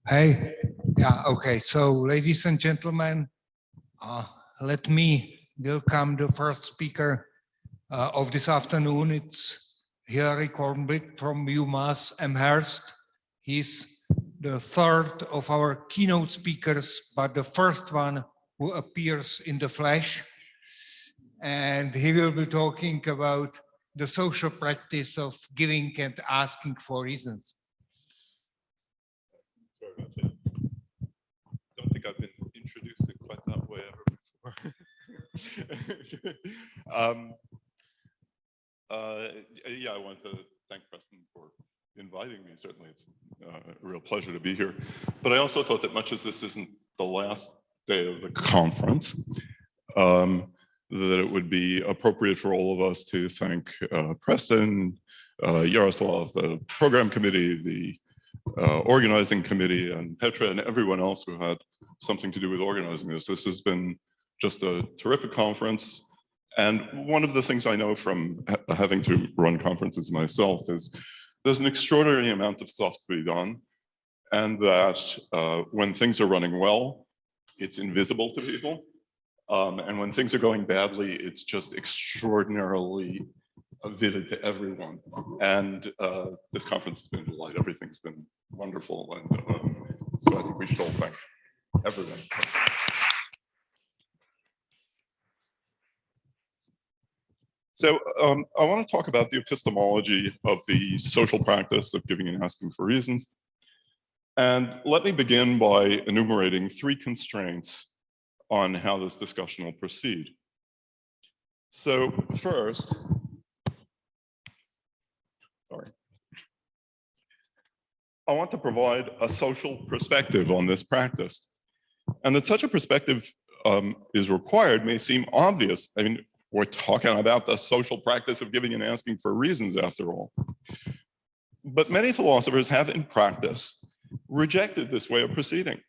Hey, yeah, okay. So, ladies and gentlemen, let me welcome the first speaker of this afternoon. It's Hilary Kornblith from UMass Amherst. He's the third of our keynote speakers, but the first one who appears in the flesh. And he will be talking about the social practice of giving and asking for reasons. Don't think I've been introduced in quite that way ever before. Yeah, I want to thank Preston for inviting me. Certainly, it's a real pleasure to be here. But I also thought that much as this isn't the last day of the conference, that it would be appropriate for all of us to thank Preston, Yaroslav, the program committee, the organizing committee, and Petra and everyone else who had something to do with organizing this. This has been just a terrific conference. And one of the things I know from having to run conferences myself is there's an extraordinary amount of stuff to be done. And that when things are running well, it's invisible to people. And when things are going badly, it's just extraordinarily vivid to everyone. And this conference has been a delight. Everything's been wonderful. And so I think we should all thank everyone. So I want to talk about the epistemology of the social practice of giving and asking for reasons. And let me begin by enumerating 3 constraints on how this discussion will proceed. So first, I want to provide a social perspective on this practice. And that such a perspective is required may seem obvious. I mean, we're talking about the social practice of giving and asking for reasons after all. But many philosophers have in practice rejected this way of proceeding.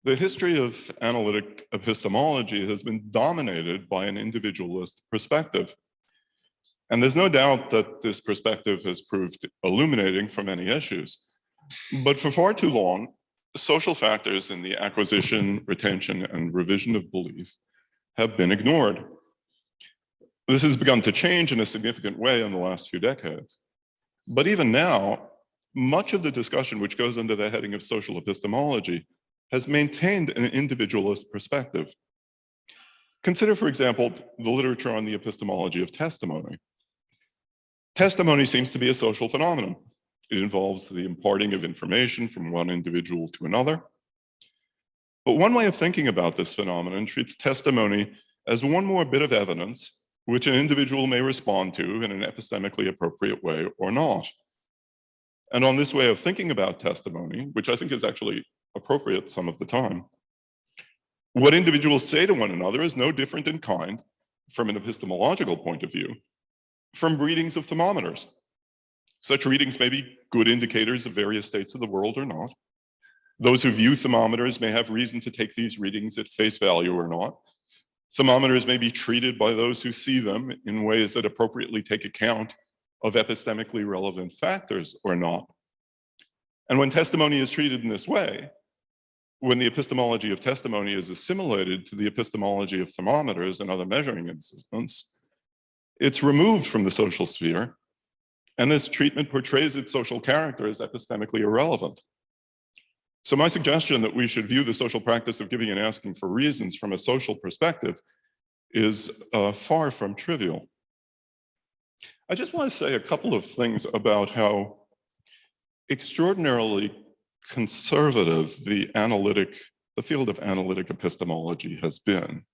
The history of analytic epistemology has been dominated by an individualist perspective. And there's no doubt that this perspective has proved illuminating for many issues. But for far too long, social factors in the acquisition, retention, and revision of belief have been ignored. This has begun to change in a significant way in the last few decades. But even now, much of the discussion which goes under the heading of social epistemology has maintained an individualist perspective. Consider, for example, the literature on the epistemology of testimony. Testimony seems to be a social phenomenon. It involves the imparting of information from one individual to another. But one way of thinking about this phenomenon treats testimony as one more bit of evidence which an individual may respond to in an epistemically appropriate way or not. And on this way of thinking about testimony, which I think is actually appropriate some of the time, what individuals say to one another is no different in kind, from an epistemological point of view, from readings of thermometers. Such readings may be good indicators of various states of the world or not. Those who view thermometers may have reason to take these readings at face value or not. Thermometers may be treated by those who see them in ways that appropriately take account of epistemically relevant factors or not. And when testimony is treated in this way, when the epistemology of testimony is assimilated to the epistemology of thermometers and other measuring instruments, it's removed from the social sphere, and this treatment portrays its social character as epistemically irrelevant. So my suggestion that we should view the social practice of giving and asking for reasons from a social perspective is far from trivial. I just want to say a couple of things about how extraordinarily conservative the field of analytic epistemology has been.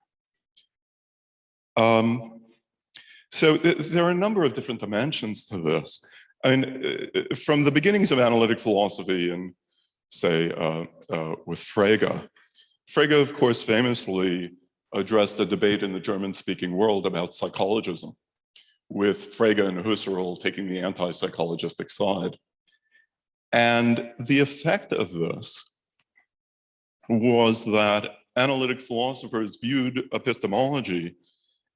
So there are a number of different dimensions to this. I mean, from the beginnings of analytic philosophy and say with Frege. Frege, of course, famously addressed a debate in the German-speaking world about psychologism, with Frege and Husserl taking the anti-psychologistic side. And the effect of this was that analytic philosophers viewed epistemology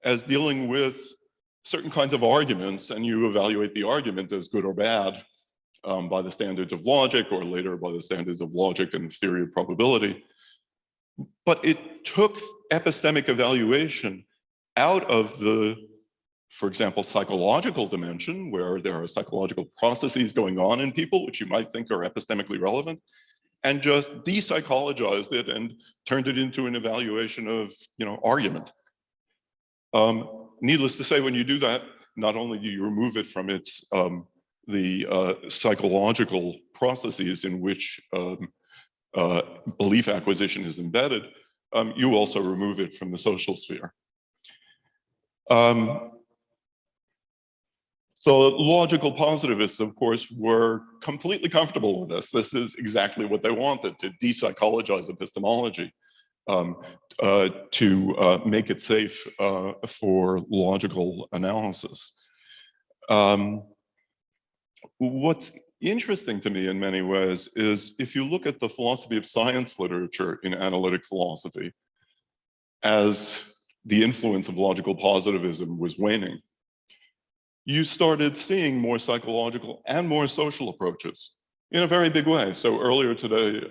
as dealing with certain kinds of arguments, and you evaluate the argument as good or bad. by the standards of logic, or later by the standards of logic and the theory of probability. But it took epistemic evaluation out of the, for example, psychological dimension, where there are psychological processes going on in people, which you might think are epistemically relevant, and just de-psychologized it and turned it into an evaluation of, argument. Needless to say, when you do that, not only do you remove it from its the psychological processes in which belief acquisition is embedded, you also remove it from the social sphere. The logical positivists, of course, were completely comfortable with this. This is exactly what they wanted, to de-psychologize epistemology, to make it safe for logical analysis. What's interesting to me in many ways is if you look at the philosophy of science literature in analytic philosophy, as the influence of logical positivism was waning, you started seeing more psychological and more social approaches in a very big way. So earlier today,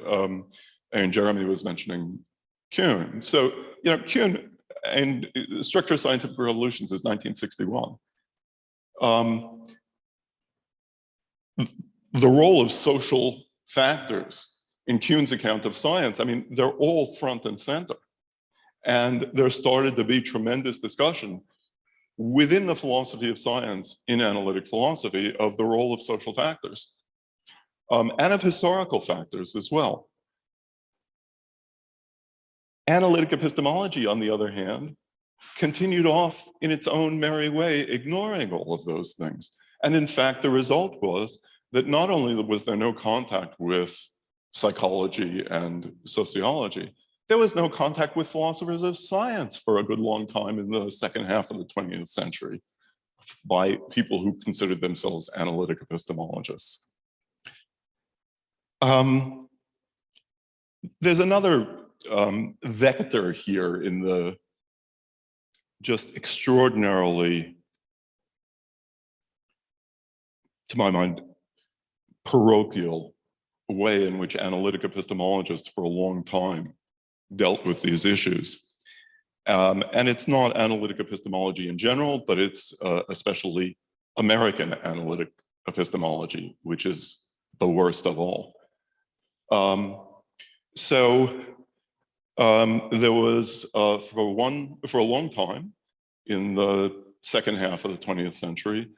and Jeremy was mentioning Kuhn. So, Kuhn and Structure of Scientific Revolutions is 1961. The role of social factors in Kuhn's account of science, they're all front and center. And there started to be tremendous discussion within the philosophy of science in analytic philosophy of the role of social factors, and of historical factors as well. Analytic epistemology, on the other hand, continued off in its own merry way, ignoring all of those things. And in fact, the result was that not only was there no contact with psychology and sociology, there was no contact with philosophers of science for a good long time in the second half of the 20th century by people who considered themselves analytic epistemologists. There's another vector here in the just extraordinarily, to my mind, parochial way in which analytic epistemologists for a long time dealt with these issues. And it's not analytic epistemology in general, but it's especially American analytic epistemology, which is the worst of all. There was, for a long time, in the second half of the 20th century,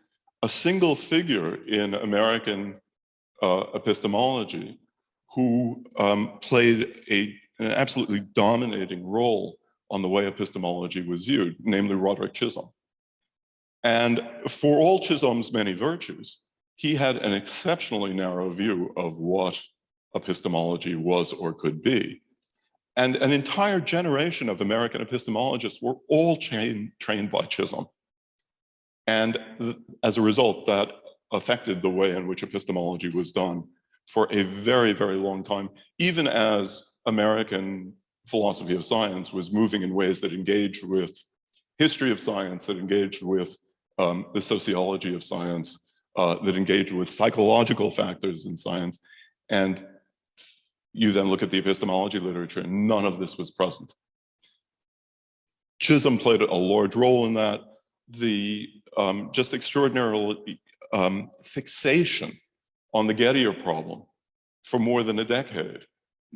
a single figure in American epistemology who played an absolutely dominating role on the way epistemology was viewed, namely Roderick Chisholm. And for all Chisholm's many virtues, he had an exceptionally narrow view of what epistemology was or could be. And an entire generation of American epistemologists were all trained by Chisholm. And as a result, that affected the way in which epistemology was done for a very, very long time, even as American philosophy of science was moving in ways that engaged with history of science, that engaged with the sociology of science, that engaged with psychological factors in science. And you then look at the epistemology literature, and none of this was present. Chisholm played a large role in that. The just extraordinary fixation on the Gettier problem for more than a decade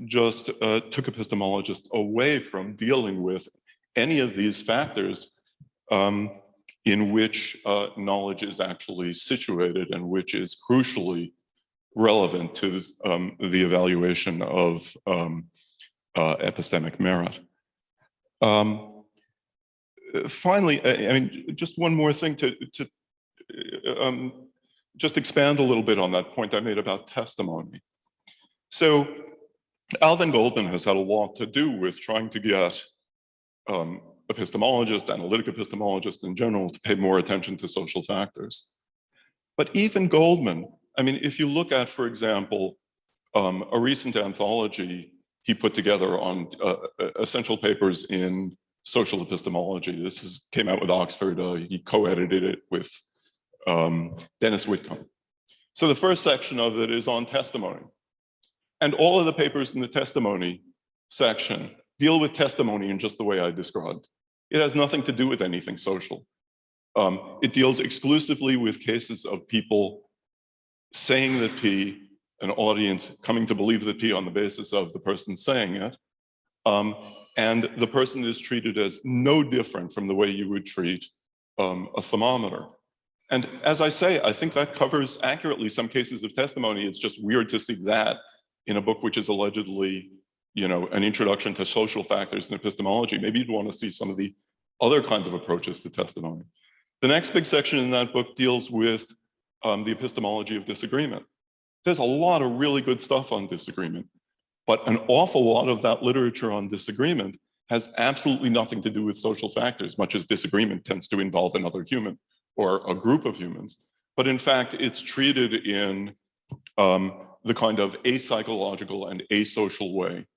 just took epistemologists away from dealing with any of these factors in which knowledge is actually situated and which is crucially relevant to the evaluation of epistemic merit. Finally, just one more thing to just expand a little bit on that point I made about testimony. So Alvin Goldman has had a lot to do with trying to get epistemologists, analytic epistemologists in general, to pay more attention to social factors. But even Goldman, if you look at, for example, a recent anthology he put together on essential papers in social epistemology. This came out with Oxford. He co-edited it with Dennis Whitcomb. So the first section of it is on testimony. And all of the papers in the testimony section deal with testimony in just the way I described. It has nothing to do with anything social. It deals exclusively with cases of people saying the P, an audience coming to believe the P on the basis of the person saying it. And the person is treated as no different from the way you would treat a thermometer. And as I say, I think that covers accurately some cases of testimony. It's just weird to see that in a book which is allegedly, an introduction to social factors and epistemology. Maybe you'd want to see some of the other kinds of approaches to testimony. The next big section in that book deals with the epistemology of disagreement. There's a lot of really good stuff on disagreement, but an awful lot of that literature on disagreement has absolutely nothing to do with social factors, much as disagreement tends to involve another human or a group of humans. But in fact, it's treated in the kind of apsychological and asocial way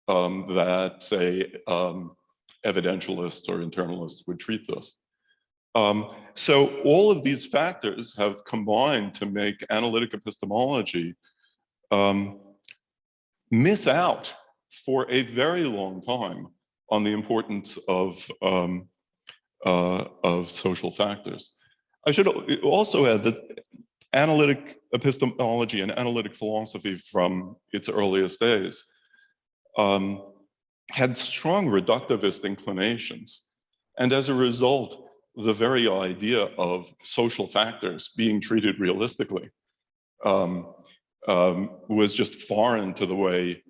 that, say, evidentialists or internalists would treat this. So all of these factors have combined to make analytic epistemology miss out for a very long time on the importance of social factors. I should also add that analytic epistemology and analytic philosophy from its earliest days had strong reductivist inclinations. And as a result, the very idea of social factors being treated realistically was just foreign to the way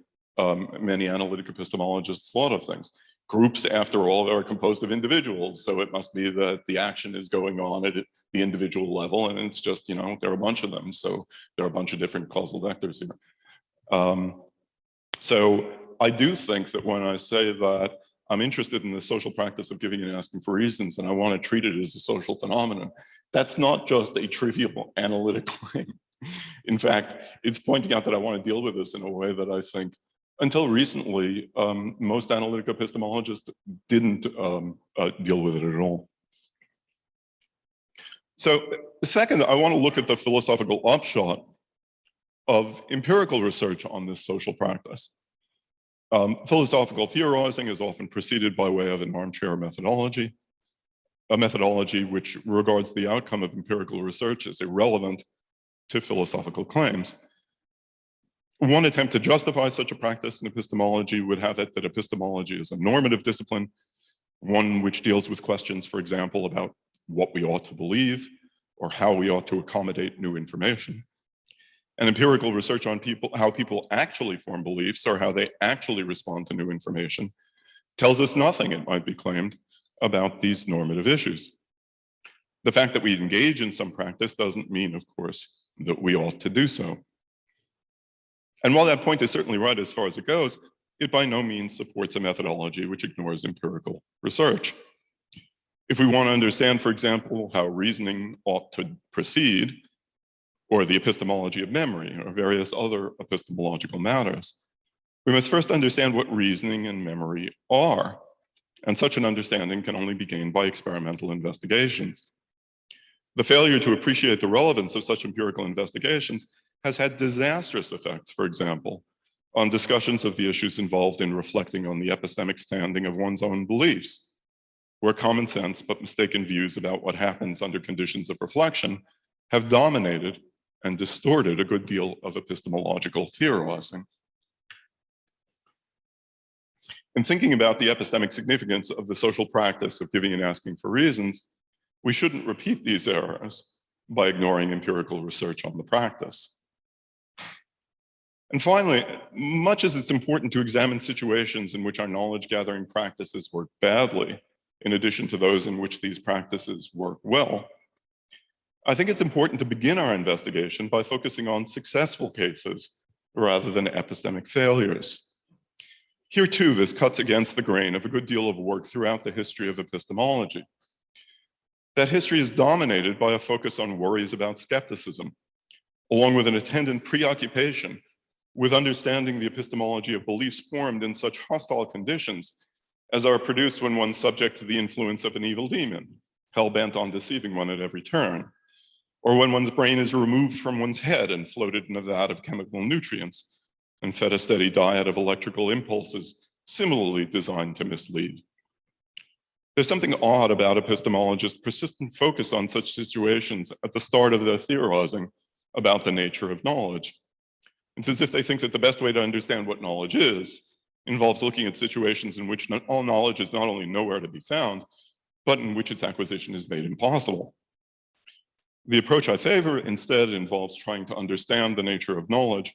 many analytic epistemologists thought of things. Groups, after all, are composed of individuals, so it must be that the action is going on at the individual level, and it's just, there are a bunch of them, so there are a bunch of different causal vectors here. So I do think that when I say that I'm interested in the social practice of giving and asking for reasons, and I want to treat it as a social phenomenon, that's not just a trivial analytic claim. In fact, it's pointing out that I want to deal with this in a way that I think, until recently, most analytic epistemologists didn't deal with it at all. So second, I want to look at the philosophical upshot of empirical research on this social practice. Philosophical theorizing is often preceded by way of an armchair methodology, a methodology which regards the outcome of empirical research as irrelevant to philosophical claims. One attempt to justify such a practice in epistemology would have it that epistemology is a normative discipline, one which deals with questions, for example, about what we ought to believe or how we ought to accommodate new information. And empirical research on how people actually form beliefs or how they actually respond to new information tells us nothing, it might be claimed, about these normative issues. The fact that we engage in some practice doesn't mean, of course, that we ought to do so. And while that point is certainly right as far as it goes, it by no means supports a methodology which ignores empirical research. If we want to understand, for example, how reasoning ought to proceed, or the epistemology of memory, or various other epistemological matters, we must first understand what reasoning and memory are. And such an understanding can only be gained by experimental investigations. The failure to appreciate the relevance of such empirical investigations has had disastrous effects, for example, on discussions of the issues involved in reflecting on the epistemic standing of one's own beliefs, where common sense but mistaken views about what happens under conditions of reflection have dominated and distorted a good deal of epistemological theorizing. In thinking about the epistemic significance of the social practice of giving and asking for reasons, we shouldn't repeat these errors by ignoring empirical research on the practice. And finally, much as it's important to examine situations in which our knowledge gathering practices work badly, in addition to those in which these practices work well, I think it's important to begin our investigation by focusing on successful cases rather than epistemic failures. Here too, this cuts against the grain of a good deal of work throughout the history of epistemology. That history is dominated by a focus on worries about skepticism, along with an attendant preoccupation with understanding the epistemology of beliefs formed in such hostile conditions as are produced when one's subject to the influence of an evil demon, hell-bent on deceiving one at every turn. or when one's brain is removed from one's head and floated in a vat of chemical nutrients and fed a steady diet of electrical impulses similarly designed to mislead. There's something odd about epistemologists' persistent focus on such situations at the start of their theorizing about the nature of knowledge. It's as if they think that the best way to understand what knowledge is involves looking at situations in which all knowledge is not only nowhere to be found, but in which its acquisition is made impossible. The approach I favor instead involves trying to understand the nature of knowledge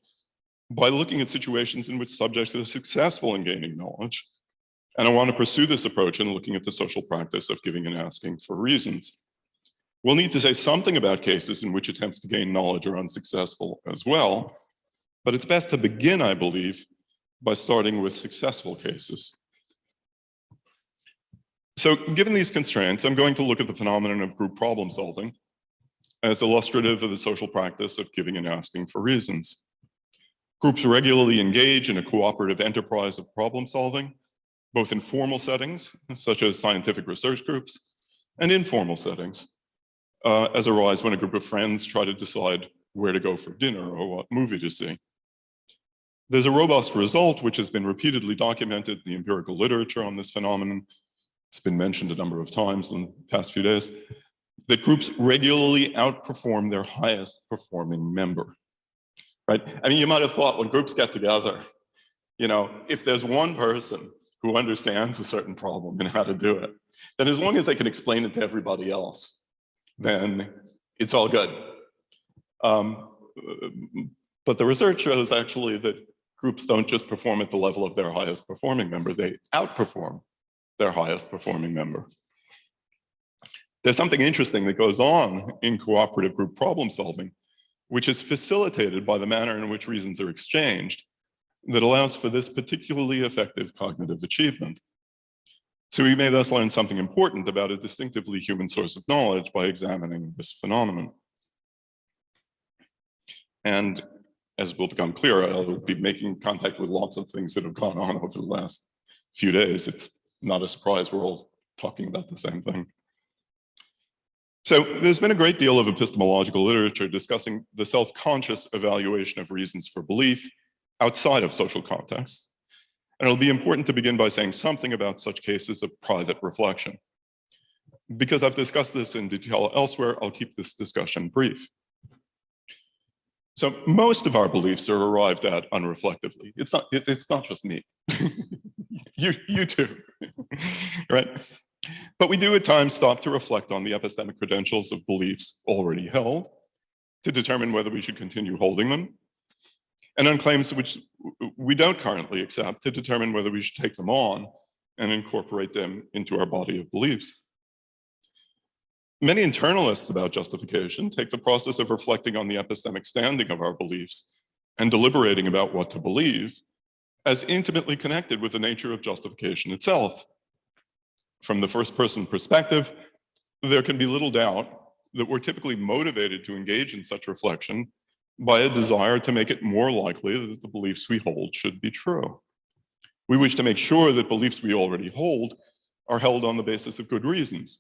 by looking at situations in which subjects are successful in gaining knowledge. And I want to pursue this approach in looking at the social practice of giving and asking for reasons. We'll need to say something about cases in which attempts to gain knowledge are unsuccessful as well, but it's best to begin, I believe, by starting with successful cases. So given these constraints, I'm going to look at the phenomenon of group problem solving as illustrative of the social practice of giving and asking for reasons. Groups regularly engage in a cooperative enterprise of problem solving, both in formal settings, such as scientific research groups, and informal settings, as arise when a group of friends try to decide where to go for dinner or what movie to see. There's a robust result which has been repeatedly documented in the empirical literature on this phenomenon. It's been mentioned a number of times in the past few days, that groups regularly outperform their highest performing member, right? I mean, you might have thought when groups get together, you know, if there's one person who understands a certain problem and how to do it, then as long as they can explain it to everybody else, then it's all good. But the research shows actually that groups don't just perform at the level of their highest performing member, they outperform their highest performing member. There's something interesting that goes on in cooperative group problem solving, which is facilitated by the manner in which reasons are exchanged that allows for this particularly effective cognitive achievement. So we may thus learn something important about a distinctively human source of knowledge by examining this phenomenon. And as will become clear, I'll be making contact with lots of things that have gone on over the last few days. It's not a surprise we're all talking about the same thing. So there's been a great deal of epistemological literature discussing the self-conscious evaluation of reasons for belief outside of social contexts. And it'll be important to begin by saying something about such cases of private reflection. Because I've discussed this in detail elsewhere, I'll keep this discussion brief. So most of our beliefs are arrived at unreflectively. It's not just me. you too, right? But we do at times stop to reflect on the epistemic credentials of beliefs already held to determine whether we should continue holding them, and on claims which we don't currently accept to determine whether we should take them on and incorporate them into our body of beliefs. Many internalists about justification take the process of reflecting on the epistemic standing of our beliefs and deliberating about what to believe as intimately connected with the nature of justification itself. From the first person perspective, there can be little doubt that we're typically motivated to engage in such reflection by a desire to make it more likely that the beliefs we hold should be true. We wish to make sure that beliefs we already hold are held on the basis of good reasons.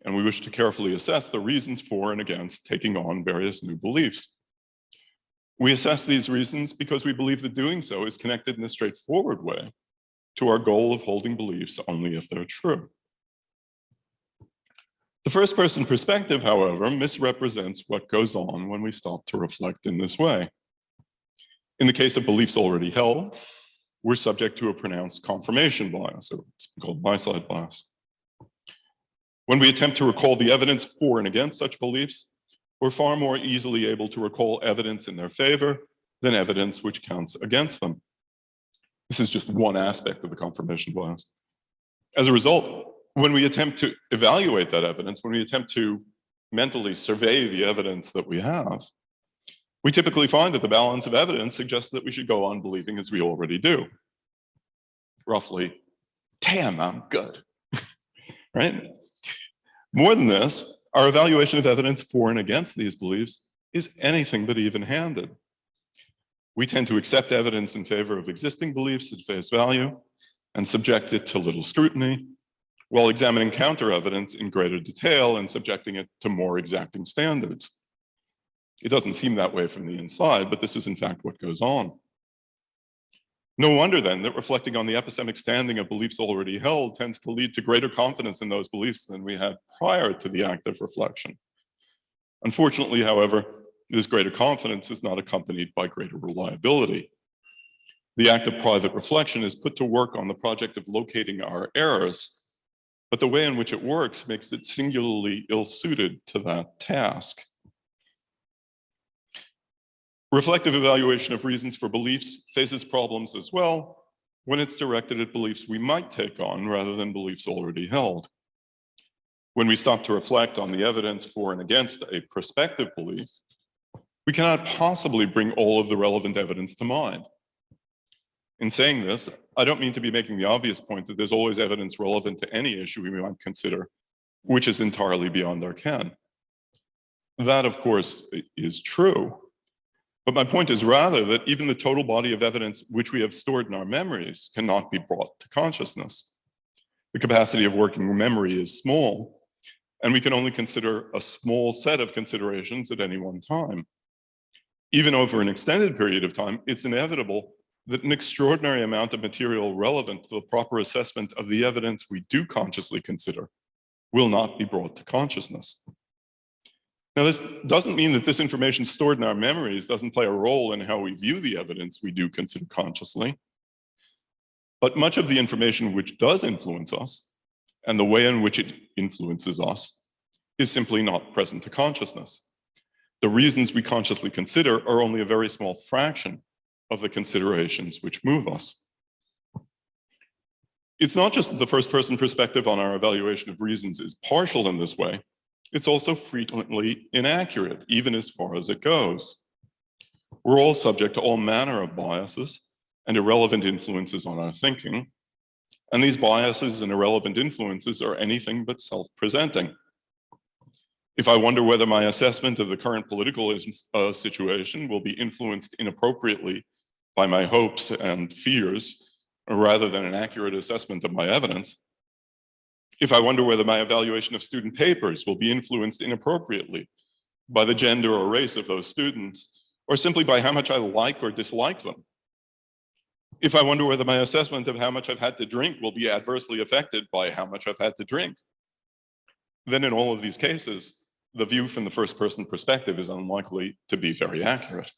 And we wish to carefully assess the reasons for and against taking on various new beliefs. We assess these reasons because we believe that doing so is connected in a straightforward way to our goal of holding beliefs only if they're true. The first person perspective, however, misrepresents what goes on when we stop to reflect in this way. In the case of beliefs already held, we're subject to a pronounced confirmation bias, or it's called my-side bias. When we attempt to recall the evidence for and against such beliefs, we're far more easily able to recall evidence in their favor than evidence which counts against them. This is just one aspect of the confirmation bias. As a result, when we attempt to evaluate that evidence, when we attempt to mentally survey the evidence that we have, we typically find that the balance of evidence suggests that we should go on believing as we already do. Roughly, damn, I'm good, right? More than this, our evaluation of evidence for and against these beliefs is anything but even-handed. We tend to accept evidence in favor of existing beliefs at face value and subject it to little scrutiny, while examining counter evidence in greater detail and subjecting it to more exacting standards. It doesn't seem that way from the inside, but this is in fact what goes on. No wonder then that reflecting on the epistemic standing of beliefs already held tends to lead to greater confidence in those beliefs than we had prior to the act of reflection. Unfortunately, however, this greater confidence is not accompanied by greater reliability. The act of private reflection is put to work on the project of locating our errors, but the way in which it works makes it singularly ill-suited to that task. Reflective evaluation of reasons for beliefs faces problems as well when it's directed at beliefs we might take on rather than beliefs already held. When we stop to reflect on the evidence for and against a prospective belief, we cannot possibly bring all of the relevant evidence to mind. In saying this, I don't mean to be making the obvious point that there's always evidence relevant to any issue we might consider, which is entirely beyond our ken. That, of course, is true. But my point is rather that even the total body of evidence which we have stored in our memories cannot be brought to consciousness. The capacity of working memory is small, and we can only consider a small set of considerations at any one time. Even over an extended period of time, it's inevitable that an extraordinary amount of material relevant to the proper assessment of the evidence we do consciously consider will not be brought to consciousness. Now, this doesn't mean that this information stored in our memories doesn't play a role in how we view the evidence we do consider consciously. But much of the information which does influence us, and the way in which it influences us, is simply not present to consciousness. The reasons we consciously consider are only a very small fraction of the considerations which move us. It's not just that the first-person perspective on our evaluation of reasons is partial in this way, it's also frequently inaccurate, even as far as it goes. We're all subject to all manner of biases and irrelevant influences on our thinking, and these biases and irrelevant influences are anything but self-presenting. If I wonder whether my assessment of the current political situation will be influenced inappropriately by my hopes and fears, rather than an accurate assessment of my evidence, if I wonder whether my evaluation of student papers will be influenced inappropriately by the gender or race of those students, or simply by how much I like or dislike them, if I wonder whether my assessment of how much I've had to drink will be adversely affected by how much I've had to drink, then in all of these cases, the view from the first-person perspective is unlikely to be very accurate.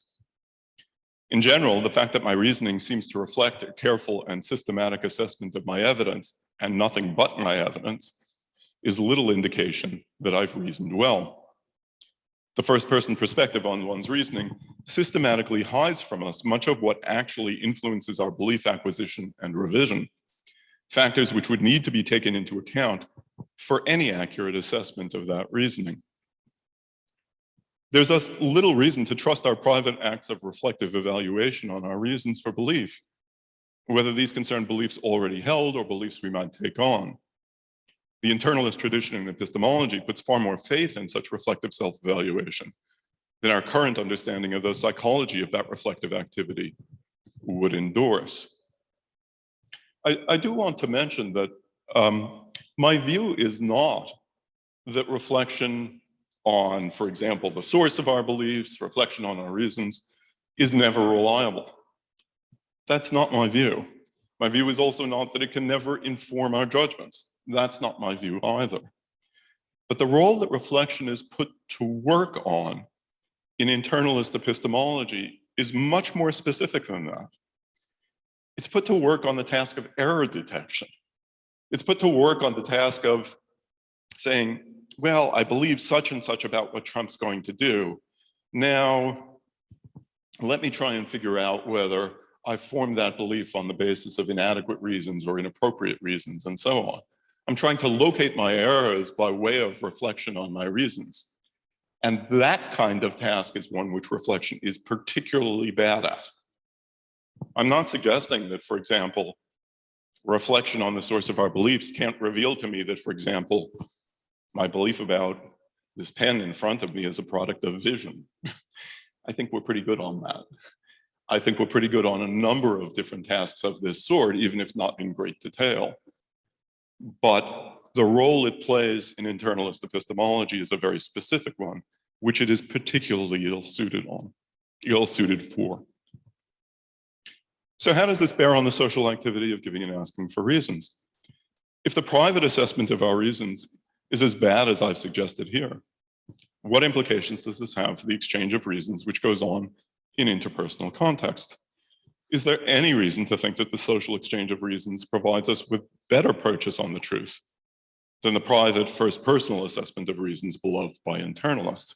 In general, the fact that my reasoning seems to reflect a careful and systematic assessment of my evidence and nothing but my evidence is little indication that I've reasoned well. The first-person perspective on one's reasoning systematically hides from us much of what actually influences our belief acquisition and revision, factors which would need to be taken into account for any accurate assessment of that reasoning. There's thus little reason to trust our private acts of reflective evaluation on our reasons for belief, whether these concern beliefs already held or beliefs we might take on. The internalist tradition in epistemology puts far more faith in such reflective self-evaluation than our current understanding of the psychology of that reflective activity would endorse. I do want to mention that my view is not that reflection on, for example, the source of our beliefs, reflection on our reasons, is never reliable. That's not my view. My view is also not that it can never inform our judgments. That's not my view either. But the role that reflection is put to work on in internalist epistemology is much more specific than that. It's put to work on the task of error detection. It's put to work on the task of saying, well, I believe such and such about what Trump's going to do. Now, let me try and figure out whether I formed that belief on the basis of inadequate reasons or inappropriate reasons and so on. I'm trying to locate my errors by way of reflection on my reasons. And that kind of task is one which reflection is particularly bad at. I'm not suggesting that, for example, reflection on the source of our beliefs can't reveal to me that, for example, my belief about this pen in front of me is a product of vision. I think we're pretty good on that. I think we're pretty good on a number of different tasks of this sort, even if not in great detail. But the role it plays in internalist epistemology is a very specific one, which it is particularly ill-suited for. So how does this bear on the social activity of giving and asking for reasons? If the private assessment of our reasons is as bad as I've suggested here, what implications does this have for the exchange of reasons which goes on in interpersonal context? Is there any reason to think that the social exchange of reasons provides us with better purchase on the truth than the private first personal assessment of reasons beloved by internalists?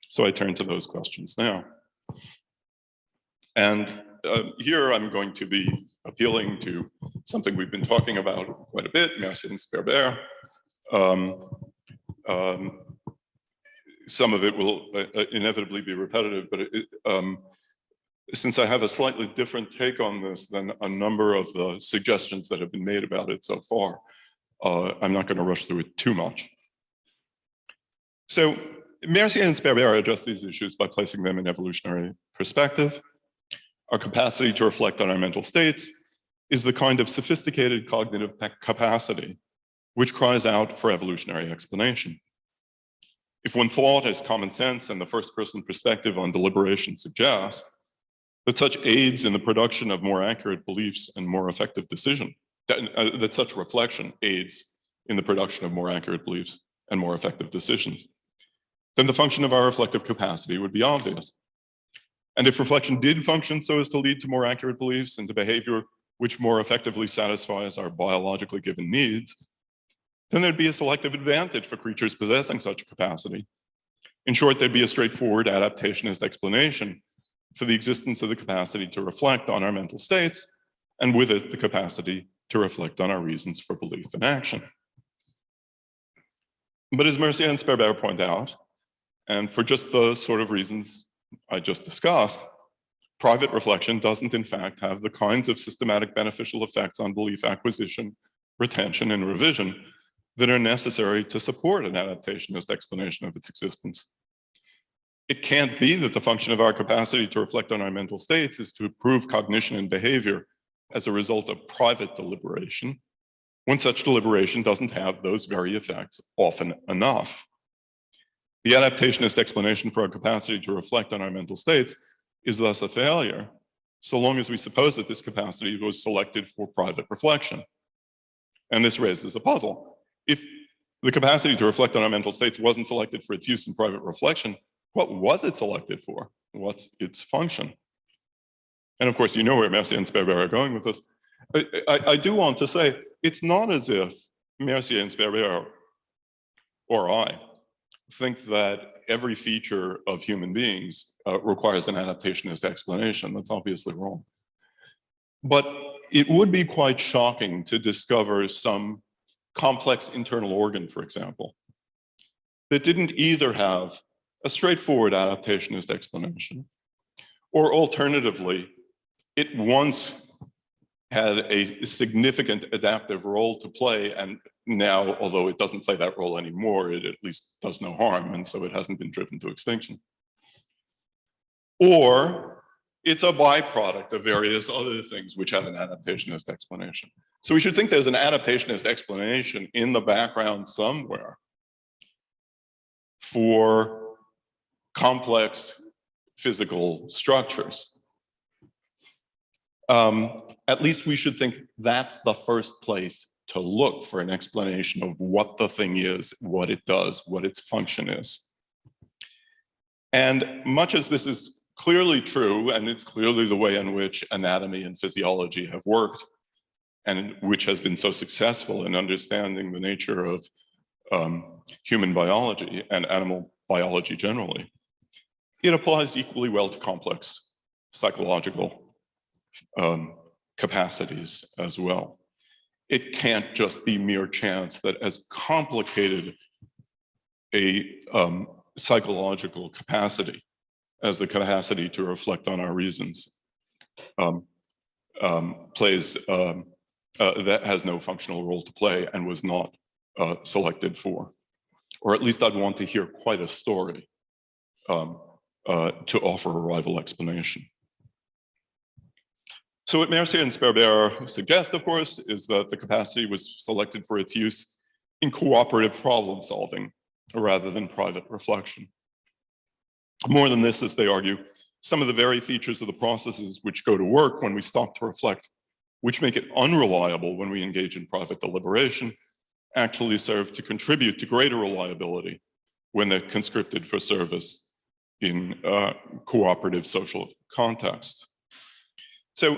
So I turn to those questions now. And here I'm going to be appealing to something we've been talking about quite a bit, merci and Sperber. Some of it will inevitably be repetitive, but since I have a slightly different take on this than a number of the suggestions that have been made about it so far, I'm not going to rush through it too much. So Mercier and Sperber address these issues by placing them in evolutionary perspective. Our capacity to reflect on our mental states is the kind of sophisticated cognitive capacity which cries out for evolutionary explanation. If one thought, as common sense and the first-person perspective on deliberation suggest, that such aids in the production of more accurate beliefs and more effective decision, that such reflection aids in the production of more accurate beliefs and more effective decisions, then the function of our reflective capacity would be obvious. And if reflection did function so as to lead to more accurate beliefs and to behavior which more effectively satisfies our biologically given needs, then there'd be a selective advantage for creatures possessing such a capacity. In short, there'd be a straightforward adaptationist explanation for the existence of the capacity to reflect on our mental states, and with it, the capacity to reflect on our reasons for belief and action. But as Mercier and Sperber point out, and for just the sort of reasons I just discussed, private reflection doesn't in fact have the kinds of systematic beneficial effects on belief acquisition, retention, and revision that are necessary to support an adaptationist explanation of its existence. It can't be that the function of our capacity to reflect on our mental states is to improve cognition and behavior as a result of private deliberation, when such deliberation doesn't have those very effects often enough. The adaptationist explanation for our capacity to reflect on our mental states is thus a failure, so long as we suppose that this capacity was selected for private reflection. And this raises a puzzle. If the capacity to reflect on our mental states wasn't selected for its use in private reflection, what was it selected for? What's its function? And of course, you know where Mercier and Sperber are going with this. I do want to say, it's not as if Mercier and Sperber or I think that every feature of human beings requires an adaptationist explanation. That's obviously wrong. But it would be quite shocking to discover some complex internal organ, for example, that didn't either have a straightforward adaptationist explanation, or alternatively, it once had a significant adaptive role to play, and now, although it doesn't play that role anymore, it at least does no harm, and so it hasn't been driven to extinction. Or it's a byproduct of various other things which have an adaptationist explanation. So we should think there's an adaptationist explanation in the background somewhere for complex physical structures. At least we should think that's the first place to look for an explanation of what the thing is, what it does, what its function is. And much as this is clearly true, and it's clearly the way in which anatomy and physiology have worked, and which has been so successful in understanding the nature of human biology and animal biology generally, it applies equally well to complex psychological capacities as well. It can't just be mere chance that as complicated a psychological capacity as the capacity to reflect on our reasons plays, that has no functional role to play and was not selected for. Or at least I'd want to hear quite a story to offer a rival explanation. So what Mercier and Sperber suggest, of course, is that the capacity was selected for its use in cooperative problem solving rather than private reflection. More than this, as they argue, some of the very features of the processes which go to work when we stop to reflect, which make it unreliable when we engage in private deliberation, actually serve to contribute to greater reliability when they're conscripted for service in cooperative social contexts. So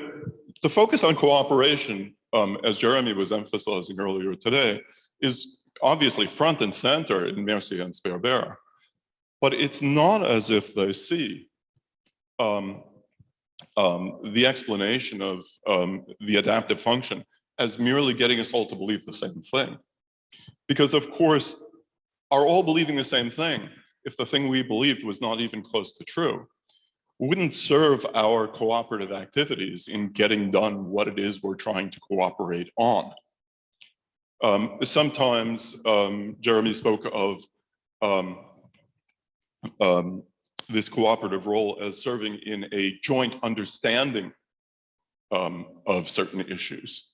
the focus on cooperation, as Jeremy was emphasizing earlier today, is obviously front and center in Mercier and Sperber, but it's not as if they see the explanation of the adaptive function as merely getting us all to believe the same thing. Because of course, are all believing the same thing if the thing we believed was not even close to true, wouldn't serve our cooperative activities in getting done what it is we're trying to cooperate on. Sometimes Jeremy spoke of this cooperative role as serving in a joint understanding of certain issues.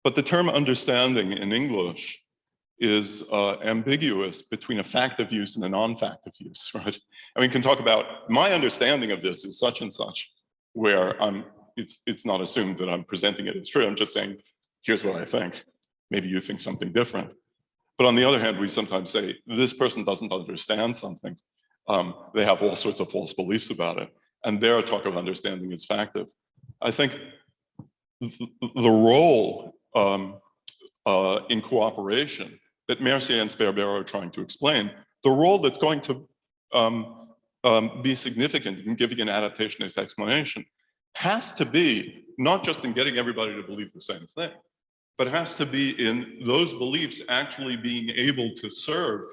But the term understanding in English is ambiguous between a fact of use and a non-fact of use, right? I mean, we can talk about my understanding of this is such and such, where it's not assumed that I'm presenting it as true. I'm just saying, here's what I think. Maybe you think something different. But on the other hand, we sometimes say, this person doesn't understand something. They have all sorts of false beliefs about it. And their talk of understanding is factive. I think the role in cooperation that Mercier and Sperber are trying to explain, the role that's going to be significant in giving an adaptationist explanation has to be not just in getting everybody to believe the same thing, but has to be in those beliefs actually being able to serve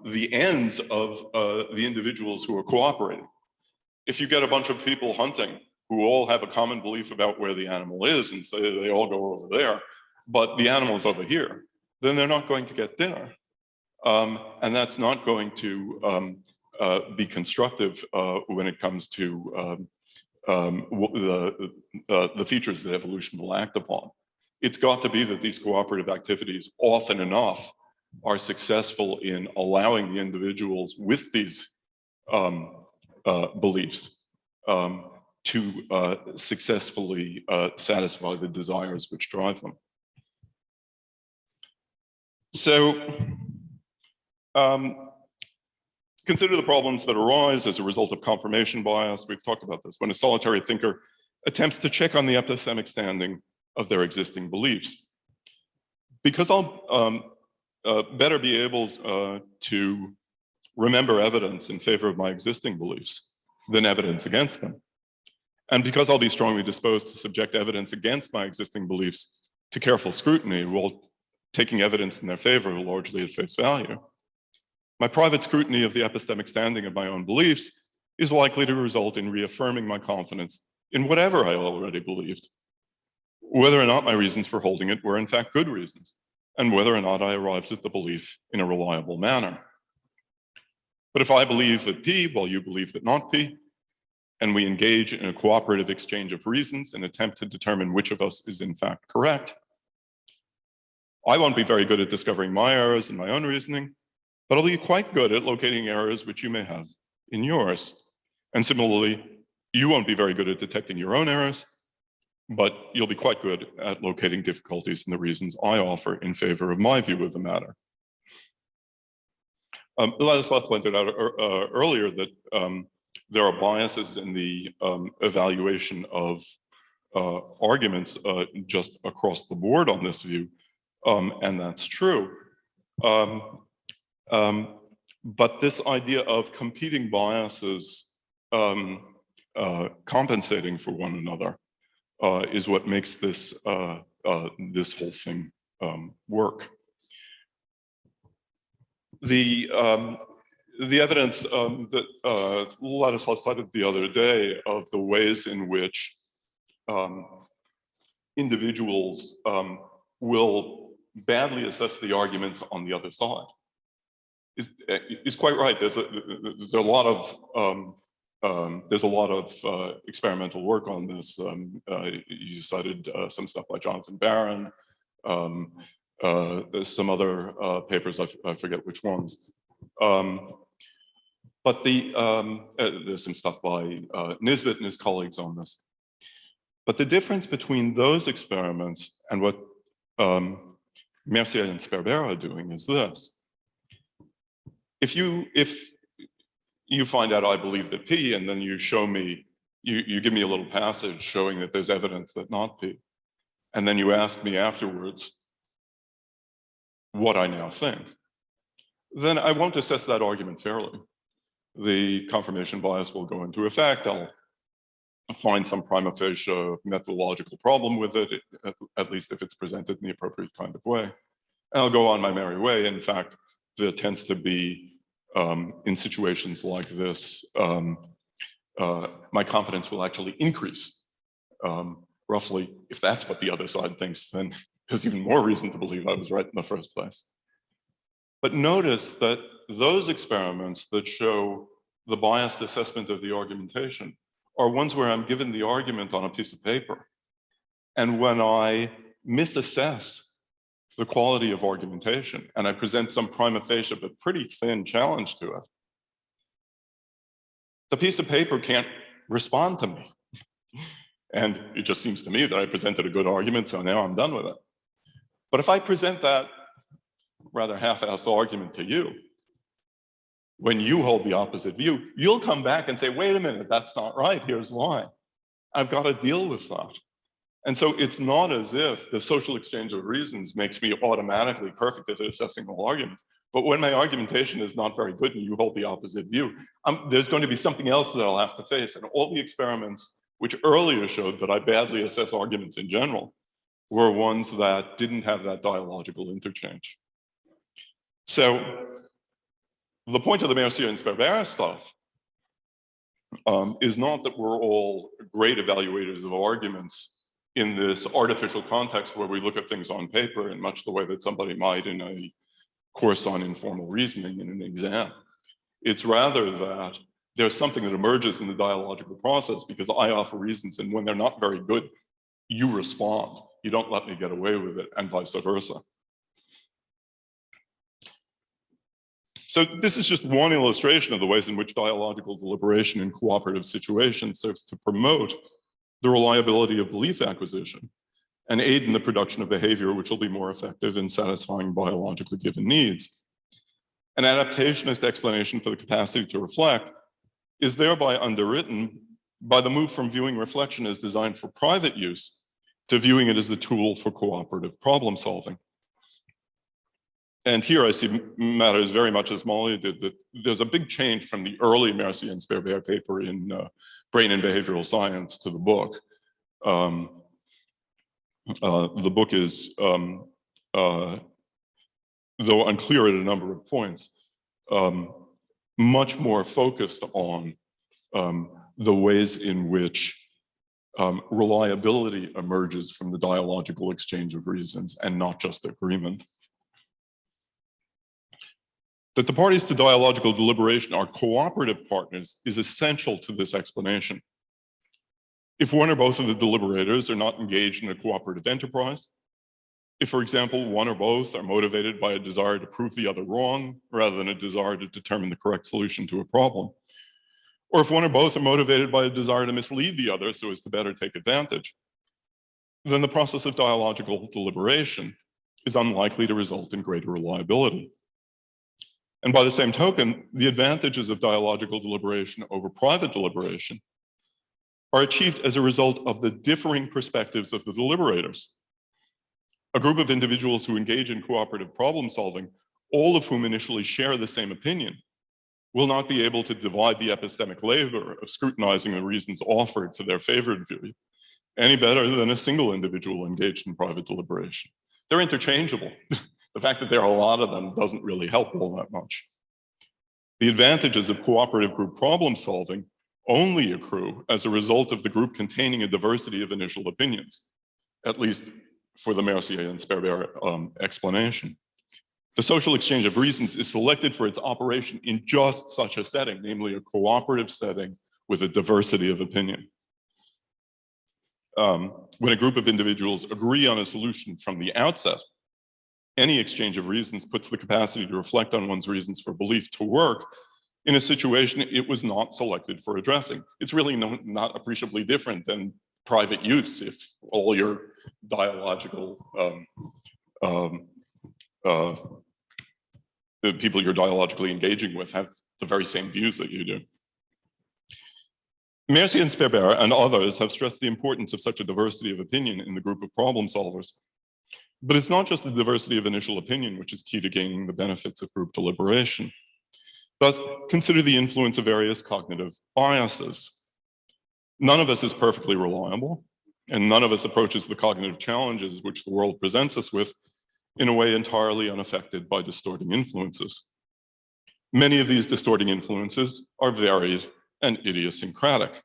the ends of the individuals who are cooperating. If you get a bunch of people hunting who all have a common belief about where the animal is and say they all go over there, but the animal is over here, then they're not going to get dinner. And that's not going to be constructive when it comes to the features that evolution will act upon. It's got to be that these cooperative activities often enough are successful in allowing the individuals with these beliefs to successfully satisfy the desires which drive them. So consider the problems that arise as a result of confirmation bias. We've talked about this. When a solitary thinker attempts to check on the epistemic standing of their existing beliefs. Because I'll better be able to remember evidence in favor of my existing beliefs than evidence against them. And because I'll be strongly disposed to subject evidence against my existing beliefs to careful scrutiny while taking evidence in their favor largely at face value, my private scrutiny of the epistemic standing of my own beliefs is likely to result in reaffirming my confidence in whatever I already believed, whether or not my reasons for holding it were in fact good reasons, and whether or not I arrived at the belief in a reliable manner. But if I believe that P, while you believe that not P, and we engage in a cooperative exchange of reasons and attempt to determine which of us is in fact correct, I won't be very good at discovering my errors in my own reasoning, but I'll be quite good at locating errors which you may have in yours. And similarly, you won't be very good at detecting your own errors, but you'll be quite good at locating difficulties in the reasons I offer in favor of my view of the matter. Ladislav pointed out earlier that there are biases in the evaluation of arguments just across the board on this view, and that's true. But this idea of competing biases compensating for one another is what makes this this whole thing work. The evidence that Ladislav cited the other day of the ways in which individuals will badly assess the arguments on the other side is quite right. There's a lot of experimental work on this. You cited some stuff by Jonathan Barron, some other papers, I forget which ones. But there's some stuff by Nisbet and his colleagues on this. But the difference between those experiments and what Mercier and Sperber are doing is this. If you find out I believe that P, and then you show me, you give me a little passage showing that there's evidence that not P, and then you ask me afterwards what I now think, then I won't assess that argument fairly. The confirmation bias will go into effect. I'll find some prima facie methodological problem with it, at least if it's presented in the appropriate kind of way. And I'll go on my merry way. In fact, there tends to be, in situations like this, my confidence will actually increase. Roughly, if that's what the other side thinks, then there's even more reason to believe I was right in the first place. But notice that those experiments that show the biased assessment of the argumentation are ones where I'm given the argument on a piece of paper. And when I misassess the quality of argumentation and I present some prima facie but pretty thin challenge to it, the piece of paper can't respond to me. And it just seems to me that I presented a good argument, so now I'm done with it. But if I present that rather half-assed argument to you, when you hold the opposite view, you'll come back and say, wait a minute, that's not right, here's why. I've got to deal with that. And so it's not as if the social exchange of reasons makes me automatically perfect at assessing all arguments. But when my argumentation is not very good and you hold the opposite view, there's going to be something else that I'll have to face. And all the experiments which earlier showed that I badly assess arguments in general were ones that didn't have that dialogical interchange. So the point of the Mercier and Sperber stuff is not that we're all great evaluators of arguments in this artificial context where we look at things on paper in much the way that somebody might in a course on informal reasoning in an exam. It's rather that there's something that emerges in the dialogical process because I offer reasons, and when they're not very good, you respond. You don't let me get away with it, and vice versa. So this is just one illustration of the ways in which dialogical deliberation in cooperative situations serves to promote the reliability of belief acquisition and aid in the production of behavior which will be more effective in satisfying biologically given needs. An adaptationist explanation for the capacity to reflect is thereby underwritten by the move from viewing reflection as designed for private use to viewing it as a tool for cooperative problem solving. And here I see matters very much as Molly did, that there's a big change from the early Mercier and Sperber paper in Brain and Behavioral Science to the book. The book is, though unclear at a number of points, much more focused on the ways in which reliability emerges from the dialogical exchange of reasons and not just agreement. That the parties to dialogical deliberation are cooperative partners is essential to this explanation. If one or both of the deliberators are not engaged in a cooperative enterprise, if, for example, one or both are motivated by a desire to prove the other wrong rather than a desire to determine the correct solution to a problem, or if one or both are motivated by a desire to mislead the other so as to better take advantage, then the process of dialogical deliberation is unlikely to result in greater reliability. And by the same token, the advantages of dialogical deliberation over private deliberation are achieved as a result of the differing perspectives of the deliberators. A group of individuals who engage in cooperative problem solving, all of whom initially share the same opinion, will not be able to divide the epistemic labor of scrutinizing the reasons offered for their favored view any better than a single individual engaged in private deliberation. They're interchangeable. The fact that there are a lot of them doesn't really help all that much. The advantages of cooperative group problem solving only accrue as a result of the group containing a diversity of initial opinions, at least for the Mercier and Sperber explanation. The social exchange of reasons is selected for its operation in just such a setting, namely a cooperative setting with a diversity of opinion. When a group of individuals agree on a solution from the outset, any exchange of reasons puts the capacity to reflect on one's reasons for belief to work in a situation it was not selected for addressing. It's really not appreciably different than private use if all your dialogical the people you're dialogically engaging with have the very same views that you do. Mercier and Sperber and others have stressed the importance of such a diversity of opinion in the group of problem solvers. But it's not just the diversity of initial opinion which is key to gaining the benefits of group deliberation. Thus, consider the influence of various cognitive biases. None of us is perfectly reliable, and none of us approaches the cognitive challenges which the world presents us with in a way entirely unaffected by distorting influences. Many of these distorting influences are varied and idiosyncratic.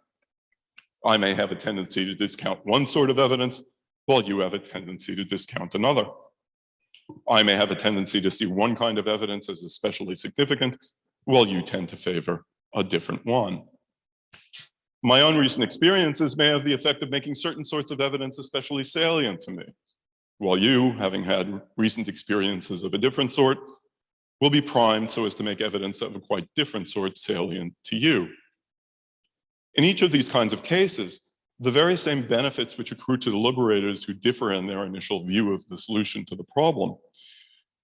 I may have a tendency to discount one sort of evidence, while you have a tendency to discount another. I may have a tendency to see one kind of evidence as especially significant, while you tend to favor a different one. My own recent experiences may have the effect of making certain sorts of evidence especially salient to me, while you, having had recent experiences of a different sort, will be primed so as to make evidence of a quite different sort salient to you. In each of these kinds of cases, the very same benefits which accrue to deliberators who differ in their initial view of the solution to the problem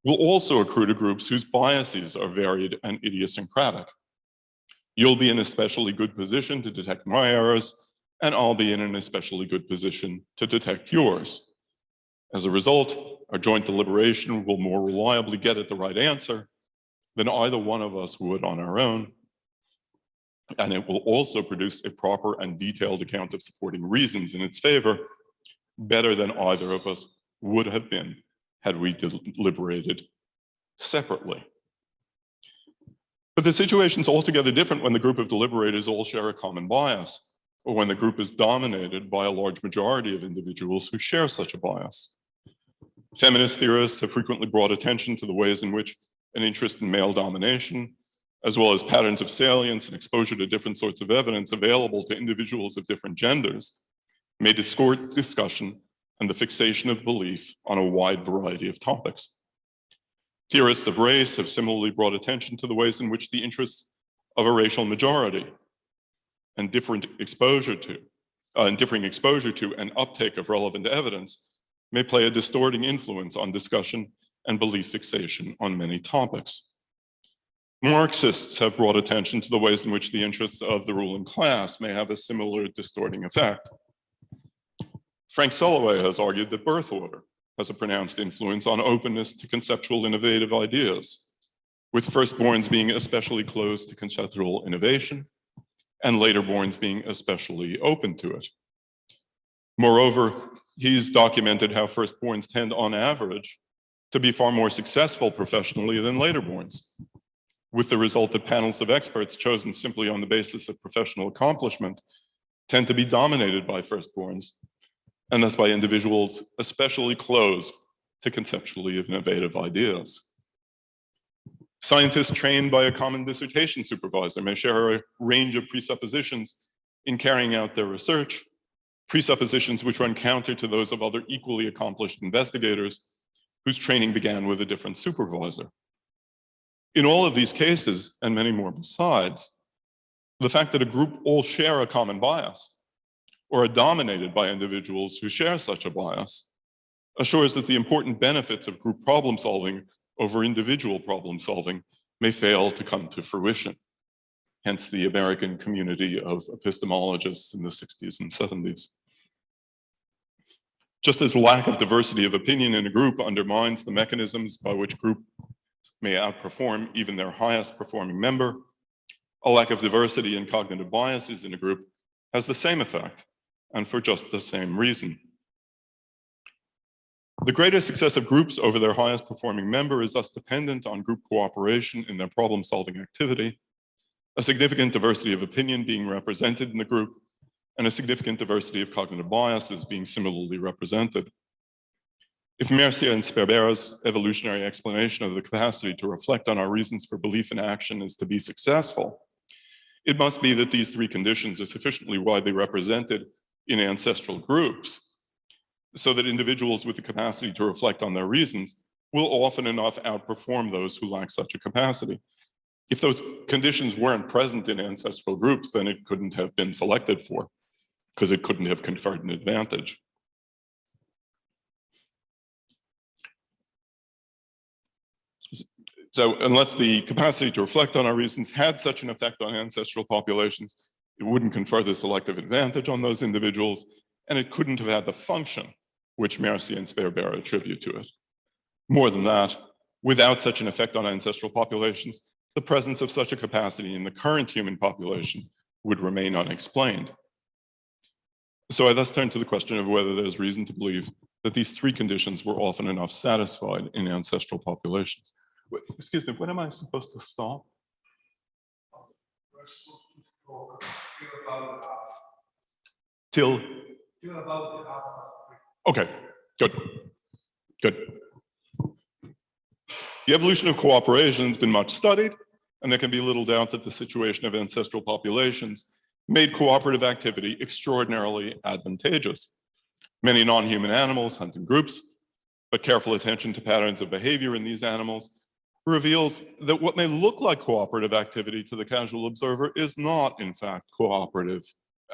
will also accrue to groups whose biases are varied and idiosyncratic. You'll be in an especially good position to detect my errors, and I'll be in an especially good position to detect yours. As a result, our joint deliberation will more reliably get at the right answer than either one of us would on our own. And it will also produce a proper and detailed account of supporting reasons in its favor, better than either of us would have been had we deliberated separately. But the situation is altogether different when the group of deliberators all share a common bias, or when the group is dominated by a large majority of individuals who share such a bias. Feminist theorists have frequently brought attention to the ways in which an interest in male domination, as well as patterns of salience and exposure to different sorts of evidence available to individuals of different genders, may distort discussion and the fixation of belief on a wide variety of topics. Theorists of race have similarly brought attention to the ways in which the interests of a racial majority and differing exposure to and uptake of relevant evidence may play a distorting influence on discussion and belief fixation on many topics. Marxists have brought attention to the ways in which the interests of the ruling class may have a similar distorting effect. Frank Soloway has argued that birth order has a pronounced influence on openness to conceptual innovative ideas, with firstborns being especially closed to conceptual innovation and laterborns being especially open to it. Moreover, he's documented how firstborns tend on average to be far more successful professionally than laterborns, with the result that panels of experts chosen simply on the basis of professional accomplishment tend to be dominated by firstborns, and thus by individuals especially closed to conceptually innovative ideas. Scientists trained by a common dissertation supervisor may share a range of presuppositions in carrying out their research, presuppositions which run counter to those of other equally accomplished investigators whose training began with a different supervisor. In all of these cases, and many more besides, the fact that a group all share a common bias or are dominated by individuals who share such a bias assures that the important benefits of group problem solving over individual problem solving may fail to come to fruition. Hence the American community of epistemologists in the 60s and 70s. Just as lack of diversity of opinion in a group undermines the mechanisms by which group may outperform even their highest performing member, a lack of diversity in cognitive biases in a group has the same effect, and for just the same reason. The greater success of groups over their highest performing member is thus dependent on group cooperation in their problem-solving activity, a significant diversity of opinion being represented in the group, and a significant diversity of cognitive biases being similarly represented. If Mercier and Sperber's evolutionary explanation of the capacity to reflect on our reasons for belief in action is to be successful, it must be that these three conditions are sufficiently widely represented in ancestral groups so that individuals with the capacity to reflect on their reasons will often enough outperform those who lack such a capacity. If those conditions weren't present in ancestral groups, then it couldn't have been selected for, because it couldn't have conferred an advantage. So unless the capacity to reflect on our reasons had such an effect on ancestral populations, it wouldn't confer the selective advantage on those individuals, and it couldn't have had the function which Mercier and Sperber attribute to it. More than that, without such an effect on ancestral populations, the presence of such a capacity in the current human population would remain unexplained. So I thus turn to the question of whether there's reason to believe that these three conditions were often enough satisfied in ancestral populations. Wait, excuse me, when am I supposed to stop? Till about okay, good. The evolution of cooperation has been much studied, and there can be little doubt that the situation of ancestral populations made cooperative activity extraordinarily advantageous. Many non-human animals hunt in groups, but careful attention to patterns of behavior in these animals reveals that what may look like cooperative activity to the casual observer is not, in fact, cooperative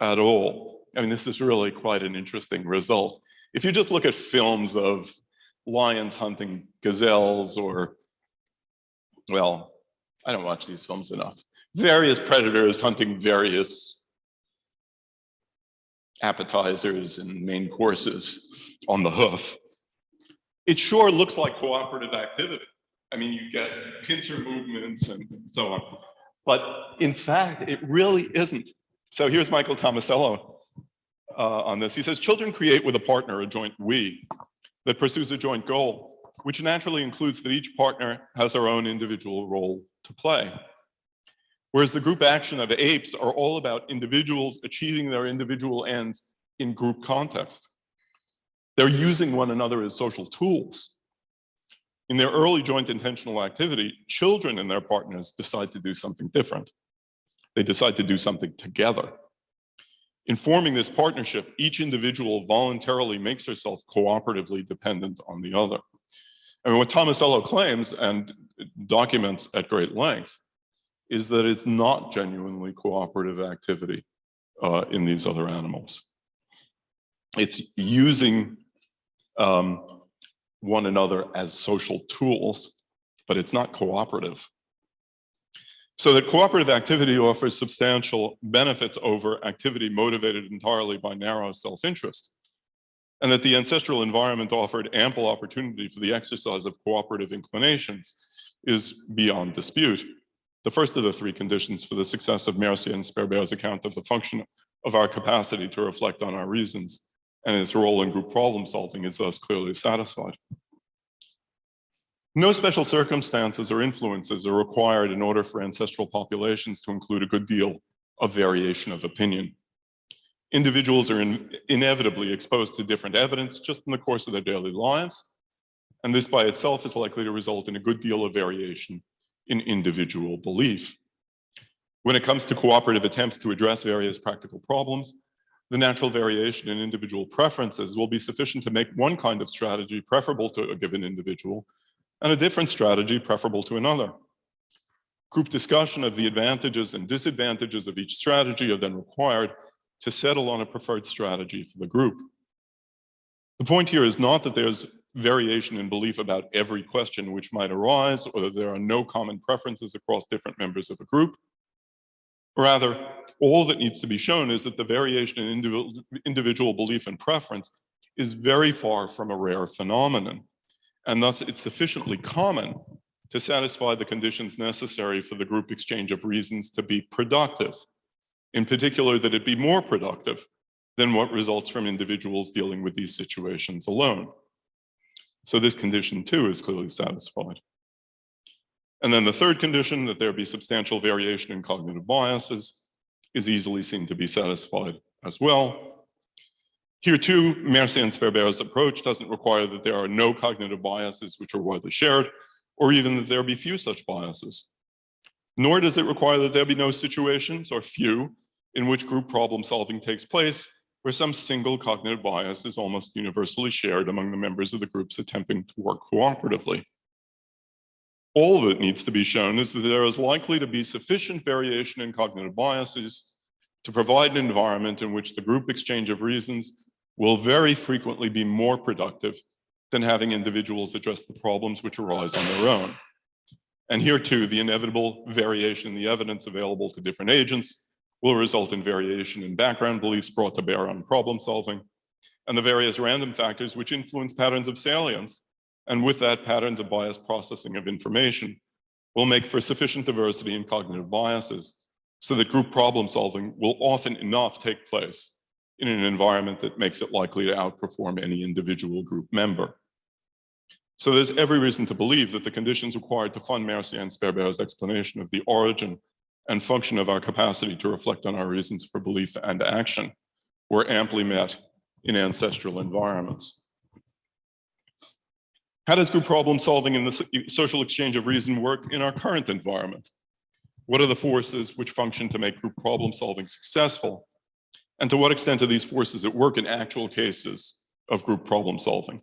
at all. I mean, this is really quite an interesting result. If you just look at films of lions hunting gazelles or, well, I don't watch these films enough. Various predators hunting various appetizers and main courses on the hoof. It sure looks like cooperative activity. I mean, you get pincer movements and so on. But in fact, it really isn't. So here's Michael Tomasello on this. He says, children create with a partner a joint we that pursues a joint goal, which naturally includes that each partner has their own individual role to play. Whereas the group action of apes are all about individuals achieving their individual ends in group context. They're using one another as social tools. In their early joint intentional activity, children and their partners decide to do something different. They decide to do something together. In forming this partnership, each individual voluntarily makes herself cooperatively dependent on the other. I mean, what Tomasello claims and documents at great length is that it's not genuinely cooperative activity in these other animals. It's using one another as social tools, but it's not cooperative. So that cooperative activity offers substantial benefits over activity motivated entirely by narrow self-interest, and that the ancestral environment offered ample opportunity for the exercise of cooperative inclinations is beyond dispute. The first of the three conditions for the success of Mercier and Sperber's account of the function of our capacity to reflect on our reasons and its role in group problem solving is thus clearly satisfied. No special circumstances or influences are required in order for ancestral populations to include a good deal of variation of opinion. Individuals are inevitably exposed to different evidence just in the course of their daily lives, and this by itself is likely to result in a good deal of variation in individual belief. When it comes to cooperative attempts to address various practical problems, the natural variation in individual preferences will be sufficient to make one kind of strategy preferable to a given individual and a different strategy preferable to another. Group discussion of the advantages and disadvantages of each strategy are then required to settle on a preferred strategy for the group. The point here is not that there's variation in belief about every question which might arise, or that there are no common preferences across different members of a group. Rather, all that needs to be shown is that the variation in individual belief and preference is very far from a rare phenomenon, and thus it's sufficiently common to satisfy the conditions necessary for the group exchange of reasons to be productive. In particular, that it be more productive than what results from individuals dealing with these situations alone. So this condition too is clearly satisfied. And then the third condition, that there be substantial variation in cognitive biases, is easily seen to be satisfied as well. Here too, Mercier and Sperber's approach doesn't require that there are no cognitive biases which are widely shared, or even that there be few such biases. Nor does it require that there be no situations, or few, in which group problem solving takes place, where some single cognitive bias is almost universally shared among the members of the groups attempting to work cooperatively. All that needs to be shown is that there is likely to be sufficient variation in cognitive biases to provide an environment in which the group exchange of reasons will very frequently be more productive than having individuals address the problems which arise on their own. And here too, the inevitable variation in the evidence available to different agents will result in variation in background beliefs brought to bear on problem solving, and the various random factors which influence patterns of salience, and with that patterns of bias processing of information, will make for sufficient diversity in cognitive biases so that group problem solving will often enough take place in an environment that makes it likely to outperform any individual group member. So there's every reason to believe that the conditions required to fund Mercier and Sperber's explanation of the origin and function of our capacity to reflect on our reasons for belief and action were amply met in ancestral environments. How does group problem solving and the social exchange of reason work in our current environment? What are the forces which function to make group problem solving successful? And to what extent are these forces at work in actual cases of group problem solving?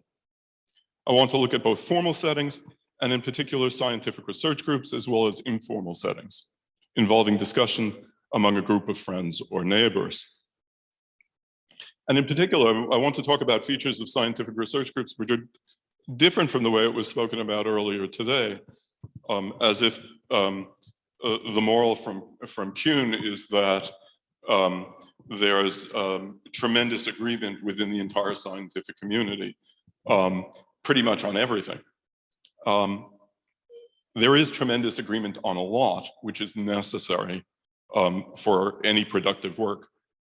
I want to look at both formal settings and in particular scientific research groups, as well as informal settings involving discussion among a group of friends or neighbors. And in particular, I want to talk about features of scientific research groups which are different from the way it was spoken about earlier today, as if the moral from Kuhn is that there is tremendous agreement within the entire scientific community, pretty much on everything. There is tremendous agreement on a lot, which is necessary for any productive work,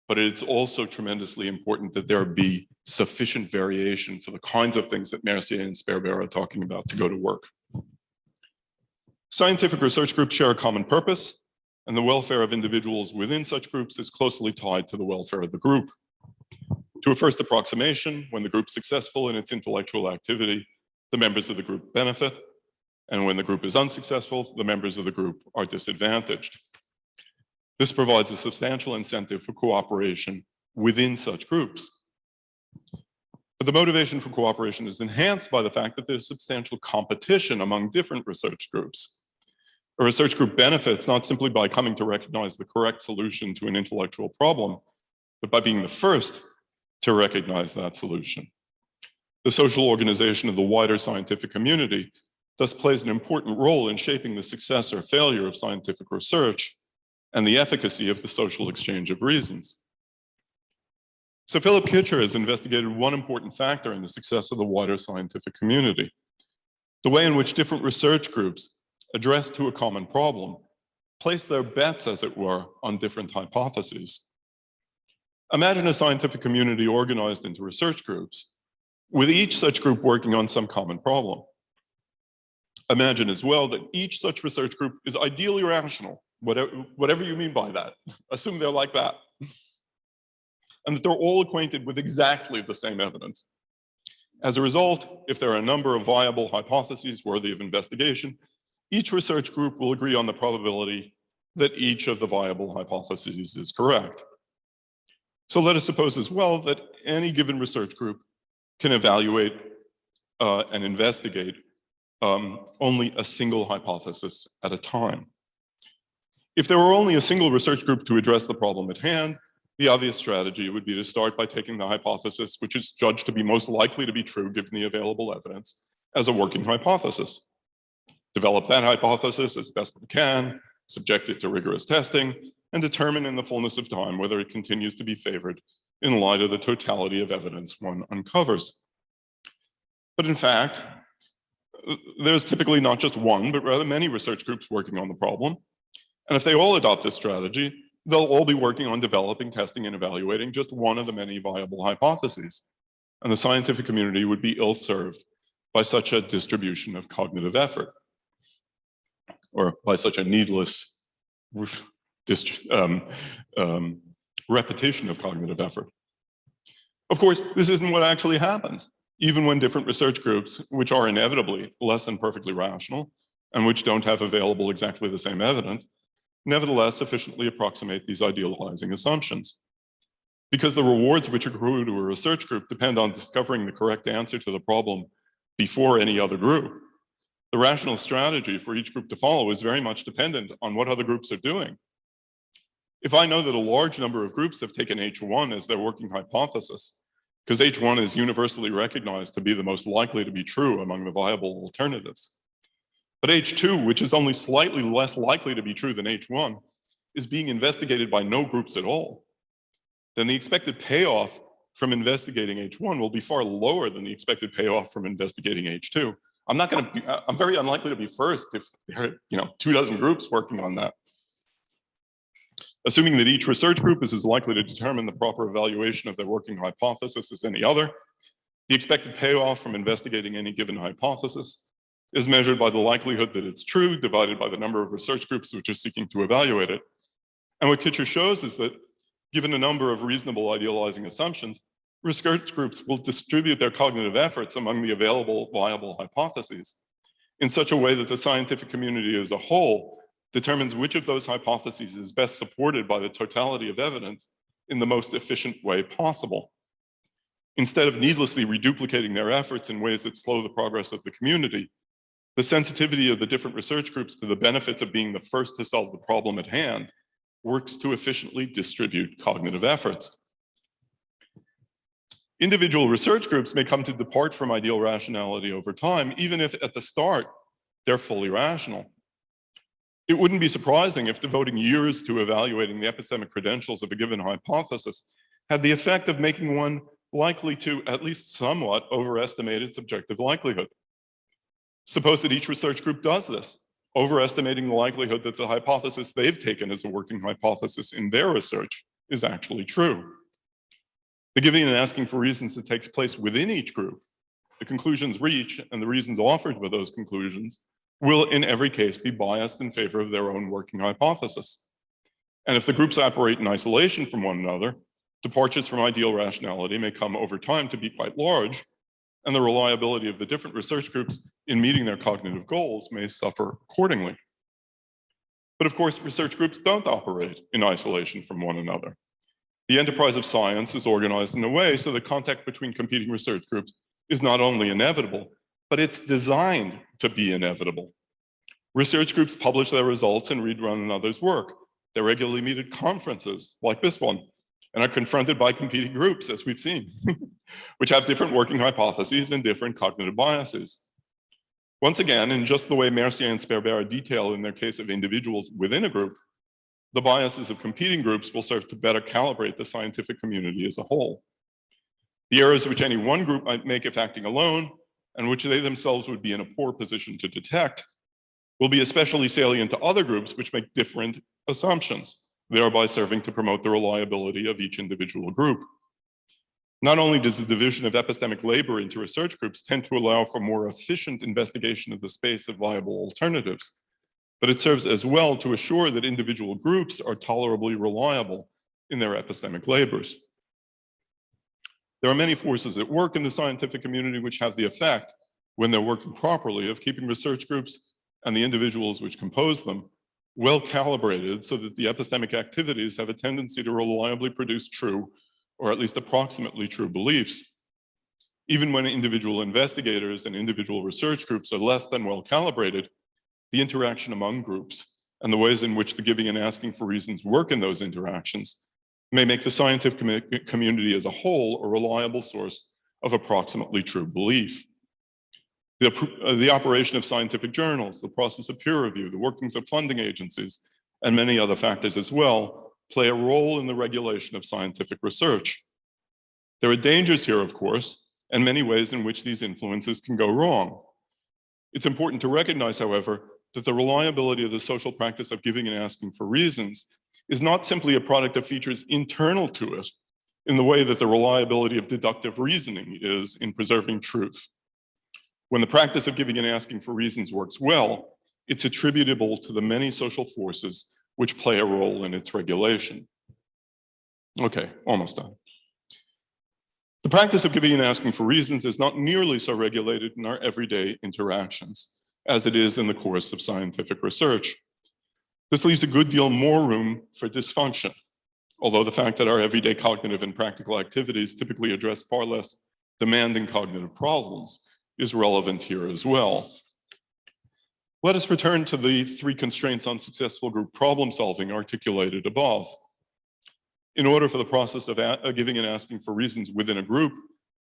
but it's also tremendously important that there be sufficient variation for the kinds of things that Mercier and Sperber are talking about to go to work. Scientific research groups share a common purpose, and the welfare of individuals within such groups is closely tied to the welfare of the group. To a first approximation, when the group is successful in its intellectual activity, the members of the group benefit, and when the group is unsuccessful, the members of the group are disadvantaged. This provides a substantial incentive for cooperation within such groups. But the motivation for cooperation is enhanced by the fact that there's substantial competition among different research groups. A research group benefits not simply by coming to recognize the correct solution to an intellectual problem, but by being the first to recognize that solution. The social organization of the wider scientific community thus plays an important role in shaping the success or failure of scientific research and the efficacy of the social exchange of reasons. So Philip Kitcher has investigated one important factor in the success of the wider scientific community: the way in which different research groups addressed to a common problem place their bets, as it were, on different hypotheses. Imagine a scientific community organized into research groups, with each such group working on some common problem. Imagine as well that each such research group is ideally rational, whatever you mean by that. Assume they're like that. And that they're all acquainted with exactly the same evidence. As a result, if there are a number of viable hypotheses worthy of investigation, each research group will agree on the probability that each of the viable hypotheses is correct. So let us suppose as well that any given research group can evaluate and investigate only a single hypothesis at a time. If there were only a single research group to address the problem at hand, the obvious strategy would be to start by taking the hypothesis which is judged to be most likely to be true given the available evidence as a working hypothesis. Develop that hypothesis as best we can, subject it to rigorous testing, and determine in the fullness of time whether it continues to be favored in light of the totality of evidence one uncovers. But in fact, there's typically not just one, but rather many research groups working on the problem. And if they all adopt this strategy, they'll all be working on developing, testing, and evaluating just one of the many viable hypotheses. And the scientific community would be ill-served by such a distribution of cognitive effort, or by such a needless repetition of cognitive effort. Of course, this isn't what actually happens. Even when different research groups, which are inevitably less than perfectly rational, and which don't have available exactly the same evidence, nevertheless sufficiently approximate these idealizing assumptions. Because the rewards which accrue to a research group depend on discovering the correct answer to the problem before any other group, The rational strategy for each group to follow is very much dependent on what other groups are doing. If I know that a large number of groups have taken H1 as their working hypothesis, because H1 is universally recognized to be the most likely to be true among the viable alternatives, but H2, which is only slightly less likely to be true than H1, is being investigated by no groups at all, then the expected payoff from investigating H1 will be far lower than the expected payoff from investigating H2. I'm very unlikely to be first if there are 24 groups working on that. Assuming that each research group is as likely to determine the proper evaluation of their working hypothesis as any other, the expected payoff from investigating any given hypothesis is measured by the likelihood that it's true divided by the number of research groups which are seeking to evaluate it. And what Kitcher shows is that given a number of reasonable idealizing assumptions, research groups will distribute their cognitive efforts among the available viable hypotheses in such a way that the scientific community as a whole determines which of those hypotheses is best supported by the totality of evidence in the most efficient way possible. Instead of needlessly reduplicating their efforts in ways that slow the progress of the community, the sensitivity of the different research groups to the benefits of being the first to solve the problem at hand works to efficiently distribute cognitive efforts. Individual research groups may come to depart from ideal rationality over time, even if at the start they're fully rational. It wouldn't be surprising if devoting years to evaluating the epistemic credentials of a given hypothesis had the effect of making one likely to at least somewhat overestimate its objective likelihood. Suppose that each research group does this, overestimating the likelihood that the hypothesis they've taken as a working hypothesis in their research is actually true. The giving and asking for reasons that takes place within each group, the conclusions reached and the reasons offered with those conclusions will in every case be biased in favor of their own working hypothesis. And if the groups operate in isolation from one another, departures from ideal rationality may come over time to be quite large, and the reliability of the different research groups in meeting their cognitive goals may suffer accordingly. But of course, research groups don't operate in isolation from one another. The enterprise of science is organized in a way so that contact between competing research groups is not only inevitable, but it's designed to be inevitable. Research groups publish their results and read one another's work. They regularly meet at conferences like this one and are confronted by competing groups, as we've seen, which have different working hypotheses and different cognitive biases. Once again, in just the way Mercier and Sperber detail in their case of individuals within a group, the biases of competing groups will serve to better calibrate the scientific community as a whole. The errors which any one group might make if acting alone, and which they themselves would be in a poor position to detect, will be especially salient to other groups which make different assumptions, thereby serving to promote the reliability of each individual group. Not only does the division of epistemic labor into research groups tend to allow for more efficient investigation of the space of viable alternatives, but it serves as well to assure that individual groups are tolerably reliable in their epistemic labors. There are many forces at work in the scientific community which have the effect, when they're working properly, of keeping research groups and the individuals which compose them well calibrated so that the epistemic activities have a tendency to reliably produce true, or at least approximately true beliefs. Even when individual investigators and individual research groups are less than well calibrated, the interaction among groups and the ways in which the giving and asking for reasons work in those interactions may make the scientific community as a whole a reliable source of approximately true belief. The operation of scientific journals, the process of peer review, the workings of funding agencies, and many other factors as well play a role in the regulation of scientific research. There are dangers here, of course, and many ways in which these influences can go wrong. It's important to recognize, however, that the reliability of the social practice of giving and asking for reasons is not simply a product of features internal to it, in the way that the reliability of deductive reasoning is in preserving truth. When the practice of giving and asking for reasons works well, it's attributable to the many social forces which play a role in its regulation. Okay, almost done. The practice of giving and asking for reasons is not nearly so regulated in our everyday interactions as it is in the course of scientific research. This leaves a good deal more room for dysfunction, although the fact that our everyday cognitive and practical activities typically address far less demanding cognitive problems is relevant here as well. Let us return to the 3 constraints on successful group problem solving articulated above. In order for the process of giving and asking for reasons within a group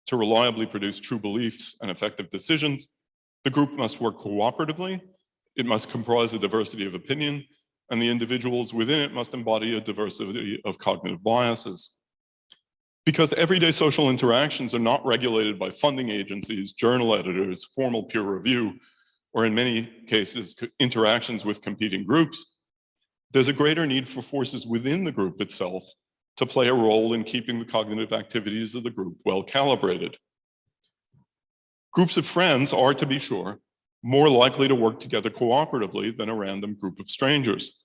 to reliably produce true beliefs and effective decisions, the group must work cooperatively, it must comprise a diversity of opinion, and the individuals within it must embody a diversity of cognitive biases. Because everyday social interactions are not regulated by funding agencies, journal editors, formal peer review, or in many cases, interactions with competing groups, there's a greater need for forces within the group itself to play a role in keeping the cognitive activities of the group well calibrated. Groups of friends are, to be sure, more likely to work together cooperatively than a random group of strangers.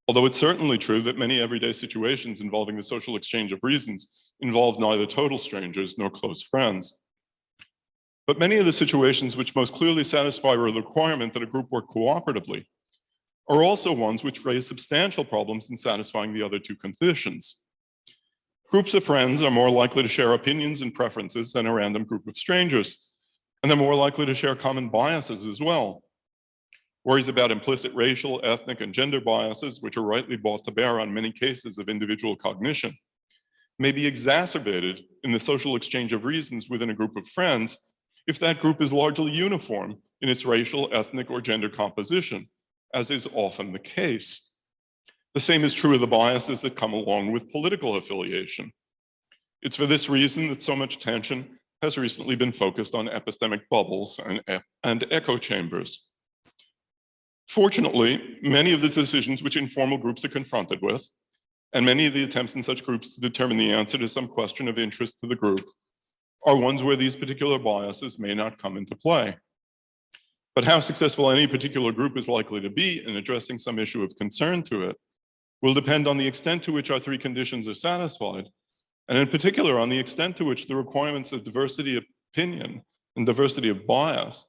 Although it's certainly true that many everyday situations involving the social exchange of reasons involve neither total strangers nor close friends. But many of the situations which most clearly satisfy the requirement that a group work cooperatively are also ones which raise substantial problems in satisfying the other 2 conditions. Groups of friends are more likely to share opinions and preferences than a random group of strangers, and they're more likely to share common biases as well. Worries about implicit racial, ethnic, and gender biases, which are rightly brought to bear on many cases of individual cognition, may be exacerbated in the social exchange of reasons within a group of friends if that group is largely uniform in its racial, ethnic, or gender composition, as is often the case. The same is true of the biases that come along with political affiliation. It's for this reason that so much attention has recently been focused on epistemic bubbles and echo chambers. Fortunately, many of the decisions which informal groups are confronted with, and many of the attempts in such groups to determine the answer to some question of interest to the group, are ones where these particular biases may not come into play. But how successful any particular group is likely to be in addressing some issue of concern to it will depend on the extent to which our 3 conditions are satisfied, and in particular on the extent to which the requirements of diversity of opinion and diversity of bias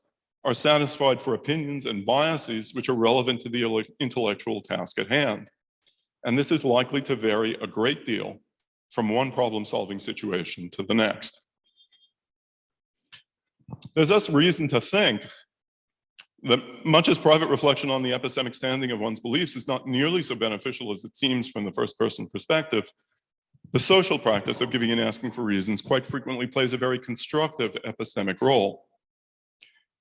are satisfied for opinions and biases which are relevant to the intellectual task at hand. And this is likely to vary a great deal from one problem-solving situation to the next. There's thus reason to think that much as private reflection on the epistemic standing of one's beliefs is not nearly so beneficial as it seems from the first-person perspective, the social practice of giving and asking for reasons quite frequently plays a very constructive epistemic role.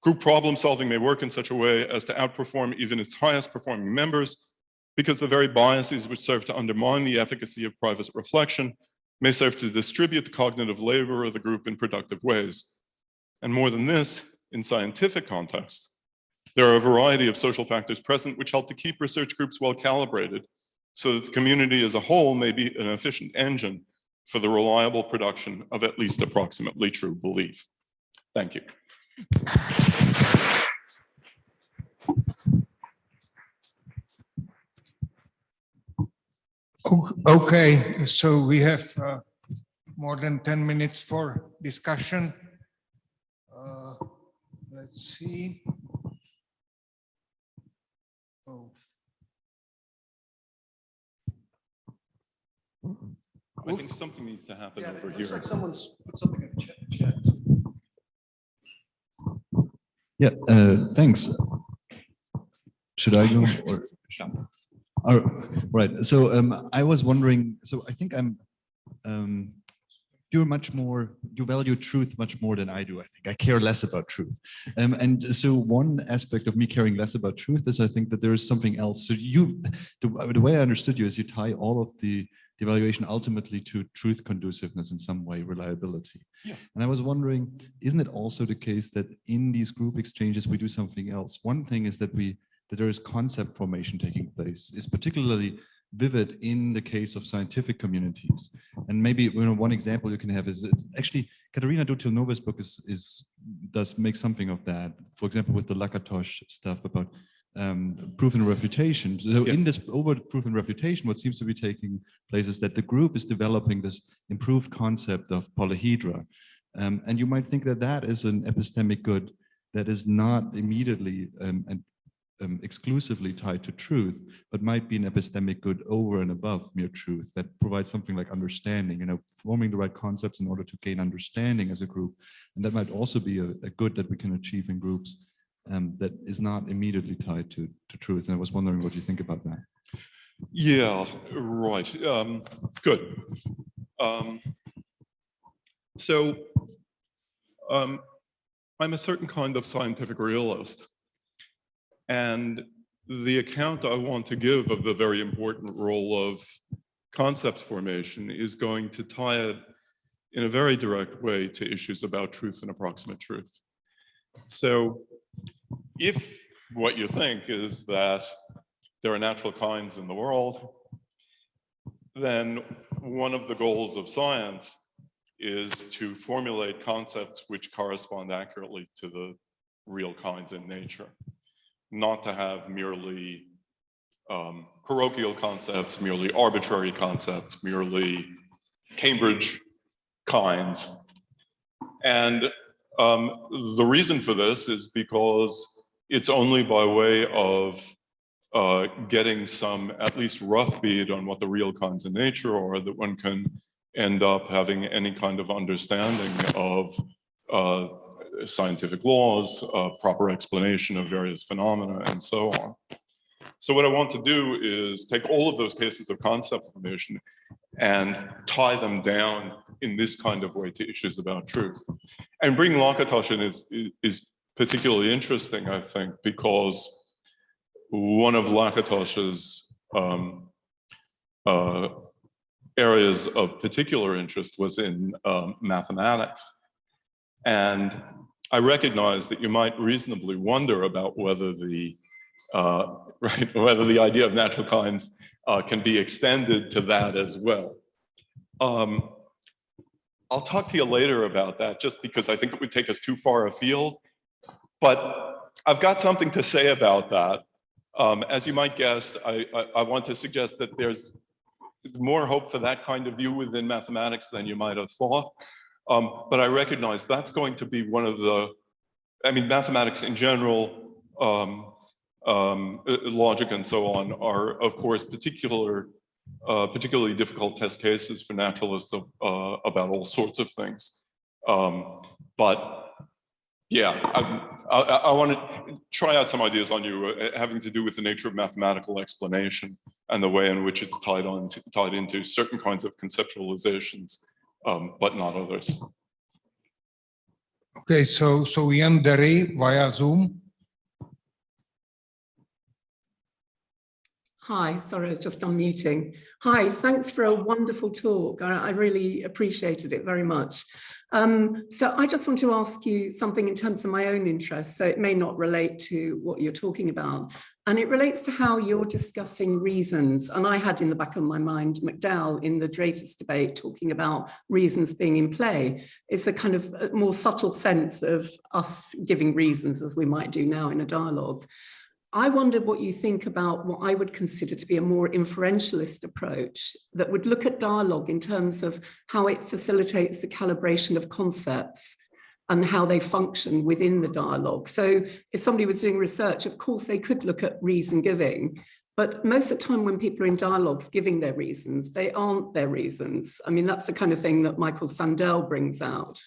Group problem solving may work in such a way as to outperform even its highest performing members, because the very biases which serve to undermine the efficacy of private reflection may serve to distribute the cognitive labor of the group in productive ways. And more than this, in scientific contexts, there are a variety of social factors present which help to keep research groups well calibrated so that the community as a whole may be an efficient engine for the reliable production of at least approximately true belief. Thank you. Okay, so we have more than 10 minutes for discussion. Let's see. Oh. I think something needs to happen over It here. looks like someone's put something in the chat. Yeah, thanks. Should I go? Or? All right. So I was wondering. So I think you value truth much more than I do. I think I care less about truth. And so one aspect of me caring less about truth is I think that there is something else. So the way I understood you is you tie all of the evaluation ultimately to truth conduciveness in some way, reliability. Yes. And I was wondering, isn't it also the case that in these group exchanges we do something else? One thing is that there is concept formation taking place. It's particularly vivid in the case of scientific communities. And maybe one example you can have is it's actually Katerina Dutil-Nova's book does make something of that. For example, with the Lakatos stuff about proof and refutation. So Yes. in this over proof and refutation, what seems to be taking place is that the group is developing this improved concept of polyhedra. And you might think that that is an epistemic good that is not immediately exclusively tied to truth, but might be an epistemic good over and above mere truth that provides something like understanding, forming the right concepts in order to gain understanding as a group. And that might also be a good that we can achieve in groups. that is not immediately tied to truth. And I was wondering what you think about that. Yeah, right. Good. So I'm a certain kind of scientific realist. And the account I want to give of the very important role of concept formation is going to tie it in a very direct way to issues about truth and approximate truth. So if what you think is that there are natural kinds in the world, then one of the goals of science is to formulate concepts which correspond accurately to the real kinds in nature, not to have merely parochial concepts, merely arbitrary concepts, merely Cambridge kinds. And the reason for this is because it's only by way of getting some at least rough bead on what the real kinds in nature are that one can end up having any kind of understanding of scientific laws, proper explanation of various phenomena, and so on. So what I want to do is take all of those cases of concept formation and tie them down in this kind of way to issues about truth. And bringing Lakatos in is particularly interesting, I think, because one of Lakatos's areas of particular interest was in mathematics. And I recognize that you might reasonably wonder about whether the whether the idea of natural kinds can be extended to that as well. I'll talk to you later about that, just because I think it would take us too far afield. But I've got something to say about that. As you might guess, I want to suggest that there's more hope for that kind of view within mathematics than you might have thought. But I recognize that's going to be one of the, I mean, mathematics in general, logic and so on are, of course, particularly difficult test cases for naturalists about all sorts of things. But yeah, I want to try out some ideas on you having to do with the nature of mathematical explanation and the way in which it's tied into certain kinds of conceptualizations, but not others. Okay, so Ian Derry via Zoom. Hi, sorry, I was just unmuting. Hi, thanks for a wonderful talk. I really appreciated it very much. So I just want to ask you something in terms of my own interest. So it may not relate to what you're talking about. And it relates to how you're discussing reasons. And I had in the back of my mind McDowell in the Dreyfus debate talking about reasons being in play. It's a kind of a more subtle sense of us giving reasons as we might do now in a dialogue. I wondered what you think about what I would consider to be a more inferentialist approach that would look at dialogue in terms of how it facilitates the calibration of concepts and how they function within the dialogue. So if somebody was doing research, of course, they could look at reason giving, but most of the time when people are in dialogues giving their reasons, they aren't their reasons. I mean, that's the kind of thing that Michael Sandel brings out.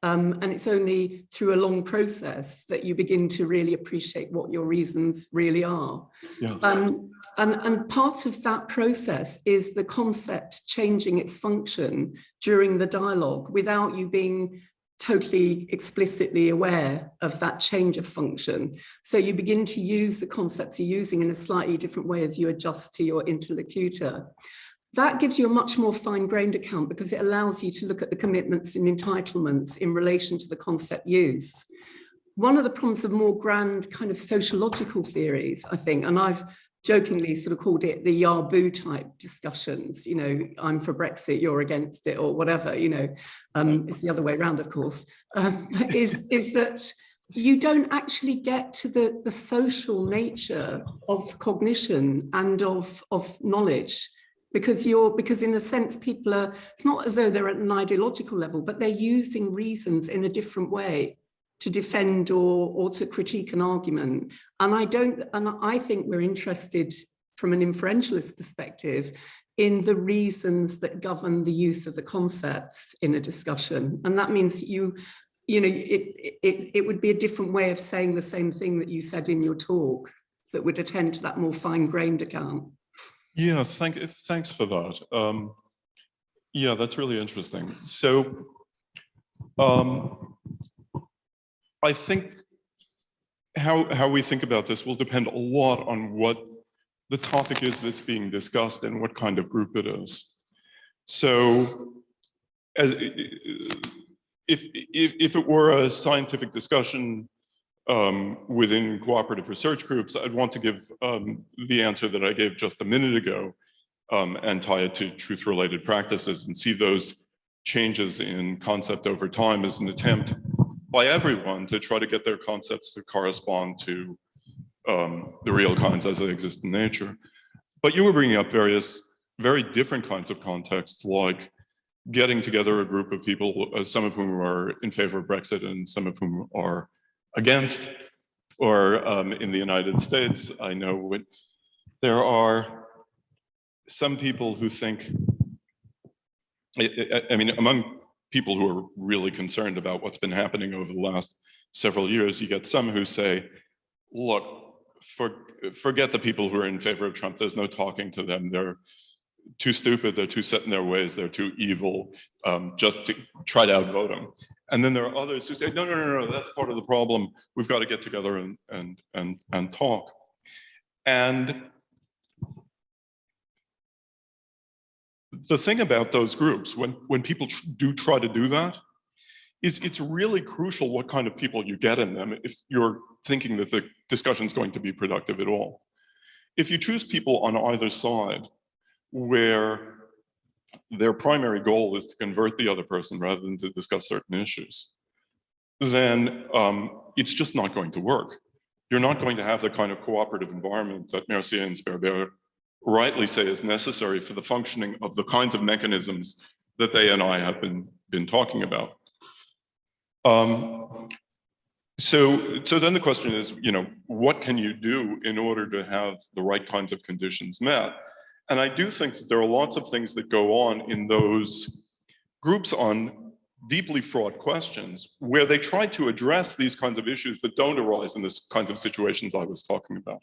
And it's only through a long process that you begin to really appreciate what your reasons really are. Yes. And part of that process is the concept changing its function during the dialogue without you being totally explicitly aware of that change of function. So you begin to use the concepts you're using in a slightly different way as you adjust to your interlocutor. That gives you a much more fine-grained account because it allows you to look at the commitments and entitlements in relation to the concept use. One of the problems of more grand kind of sociological theories, I think, and I've jokingly sort of called it the Yarboo type discussions, you know, I'm for Brexit, you're against it, or whatever, you know, it's the other way around, of course, is that you don't actually get to the social nature of cognition and of knowledge. Because in a sense, people are, it's not as though they're at an ideological level, but they're using reasons in a different way to defend or to critique an argument. And I think we're interested from an inferentialist perspective in the reasons that govern the use of the concepts in a discussion. And that means you know, it would be a different way of saying the same thing that you said in your talk that would attend to that more fine-grained account. Yeah, thanks for that. Yeah, that's really interesting. So I think how we think about this will depend a lot on what the topic is that's being discussed and what kind of group it is. So if it were a scientific discussion within cooperative research groups, I'd want to give the answer that I gave just a minute ago and tie it to truth-related practices and see those changes in concept over time as an attempt by everyone to try to get their concepts to correspond to the real kinds as they exist in nature. But you were bringing up various very different kinds of contexts, like getting together a group of people, some of whom are in favor of Brexit and some of whom are against, or in the United States, I know there are some people who think, I mean, among people who are really concerned about what's been happening over the last several years, you get some who say, look, forget the people who are in favor of Trump. There's no talking to them. They're too stupid. They're too set in their ways. They're too evil. Just to try to outvote him. And then there are others who say, no, that's part of the problem. We've got to get together and talk. And the thing about those groups, when people do try to do that, is it's really crucial what kind of people you get in them if you're thinking that the discussion is going to be productive at all. If you choose people on either side where their primary goal is to convert the other person rather than to discuss certain issues, then it's just not going to work. You're not going to have the kind of cooperative environment that Mercier and Sperber rightly say is necessary for the functioning of the kinds of mechanisms that they and I have been talking about. So then the question is, what can you do in order to have the right kinds of conditions met? And I do think that there are lots of things that go on in those groups on deeply fraught questions where they try to address these kinds of issues that don't arise in the kinds of situations I was talking about.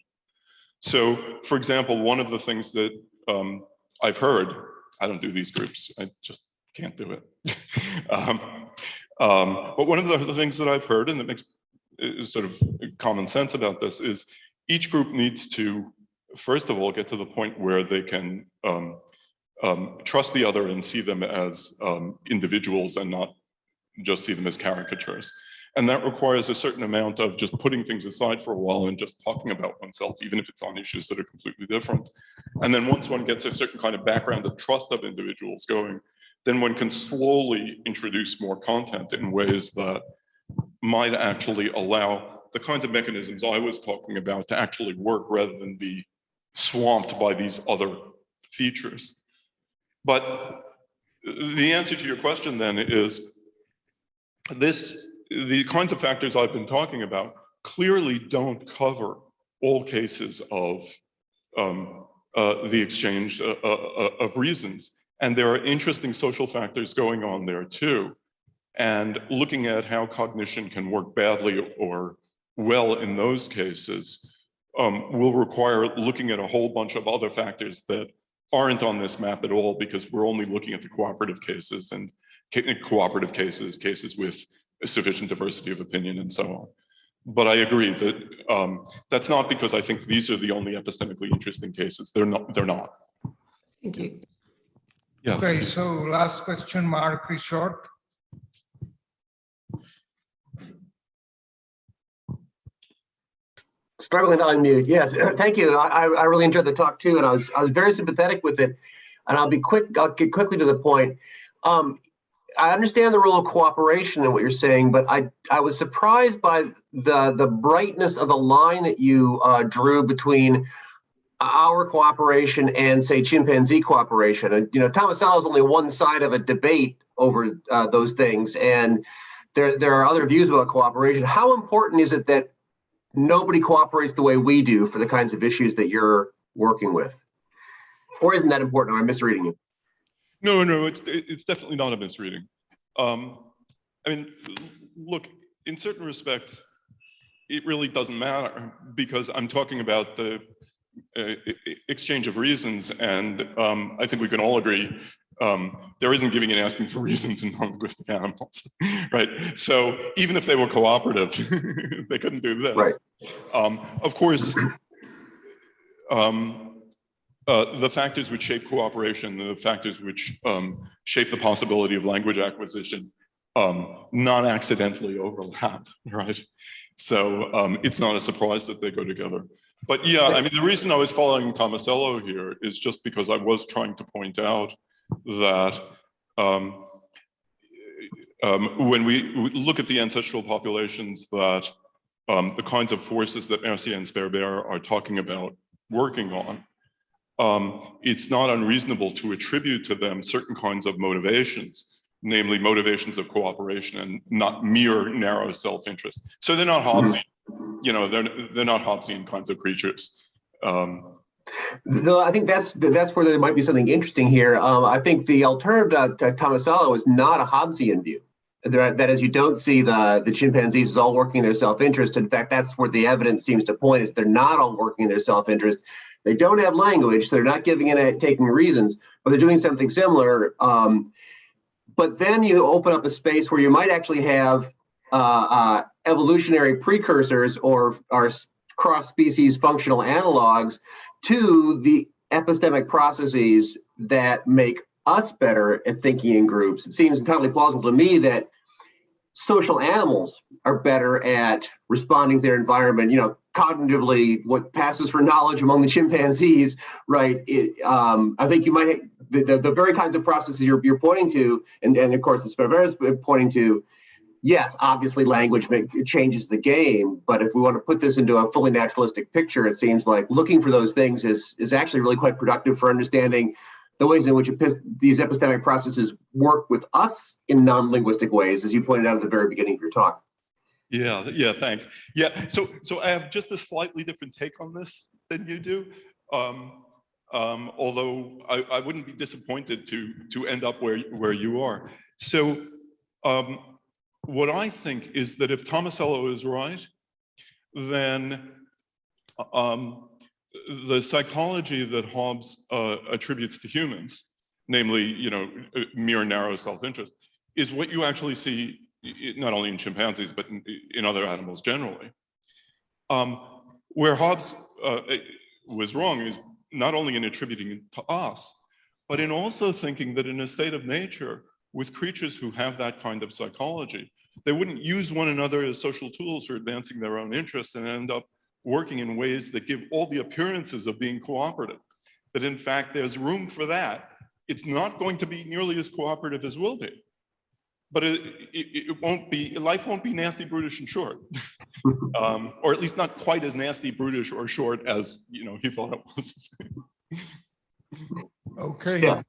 So, for example, one of the things that I've heard, I don't do these groups, I just can't do it. But one of the things that I've heard, and that makes sort of common sense about this, is each group needs to, first of all, get to the point where they can trust the other and see them as individuals and not just see them as caricatures. And that requires a certain amount of just putting things aside for a while and just talking about oneself, even if it's on issues that are completely different. And then once one gets a certain kind of background of trust of individuals going, then one can slowly introduce more content in ways that might actually allow the kinds of mechanisms I was talking about to actually work rather than be swamped by these other features. But the answer to your question then is the kinds of factors I've been talking about clearly don't cover all cases of the exchange of reasons. And there are interesting social factors going on there too. And looking at how cognition can work badly or well in those cases will require looking at a whole bunch of other factors that aren't on this map at all, because we're only looking at the cooperative cases and cases with sufficient diversity of opinion and so on. But I agree that that's not because I think these are the only epistemically interesting cases. They're not. Thank you. Yes. Okay, so last question, Mark is short. Struggling to unmute. Yes, thank you. I really enjoyed the talk too, and I was very sympathetic with it. And I'll be quick. I'll get quickly to the point. I understand the role of cooperation and what you're saying, but I was surprised by the brightness of the line that you drew between our cooperation and, say, chimpanzee cooperation. And Tomasello is only one side of a debate over those things, and there are other views about cooperation. How important is it that nobody cooperates the way we do for the kinds of issues that you're working with? Or isn't that important? Or am I misreading you? No, it's definitely not a misreading. I mean, look, in certain respects, it really doesn't matter because I'm talking about the exchange of reasons, and I think we can all agree there isn't giving and asking for reasons in non-linguistic animals, right? So even if they were cooperative, they couldn't do this. Right. Of course, the factors which shape cooperation, the factors which shape the possibility of language acquisition, non-accidentally overlap, right? So it's not a surprise that they go together. But yeah, I mean, the reason I was following Tomasello here is just because I was trying to point out that when we look at the ancestral populations that the kinds of forces that Mercier and Sperber are talking about working on, it's not unreasonable to attribute to them certain kinds of motivations, namely motivations of cooperation and not mere narrow self-interest. So they're not Hobbesian, you know, they're not Hobbesian kinds of creatures. No, I think that's where there might be something interesting here. I think the alternative to Tomasello is not a Hobbesian view. That is, you don't see the chimpanzees as all working in their self-interest. In fact, that's where the evidence seems to point, is they're not all working in their self-interest. They don't have language, so they're not giving in taking reasons, but they're doing something similar. But then you open up a space where you might actually have evolutionary precursors or cross-species functional analogs to the epistemic processes that make us better at thinking in groups. It seems entirely plausible to me that social animals are better at responding to their environment, you know, cognitively, what passes for knowledge among the chimpanzees, right? I think you might, the very kinds of processes you're pointing to, and of course the Sperber is pointing to, yes, obviously language changes the game, but if we want to put this into a fully naturalistic picture, it seems like looking for those things is actually really quite productive for understanding the ways in which these epistemic processes work with us in non-linguistic ways, as you pointed out at the very beginning of your talk. Yeah, thanks. Yeah, so I have just a slightly different take on this than you do. Although I wouldn't be disappointed to end up where you are. So what I think is that if Tomasello is right, then the psychology that Hobbes attributes to humans, namely, you know, mere narrow self-interest, is what you actually see not only in chimpanzees, but in other animals generally. Where Hobbes was wrong is not only in attributing it to us, but in also thinking that in a state of nature, with creatures who have that kind of psychology, they wouldn't use one another as social tools for advancing their own interests and end up working in ways that give all the appearances of being cooperative. That in fact, there's room for that. It's not going to be nearly as cooperative as will be, but it won't be, life won't be nasty, brutish, and short. Or at least not quite as nasty, brutish, or short as, you know, he thought it was. Okay, Yeah.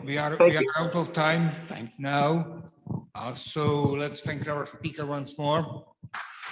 we are out of time now. So let's thank our speaker once more.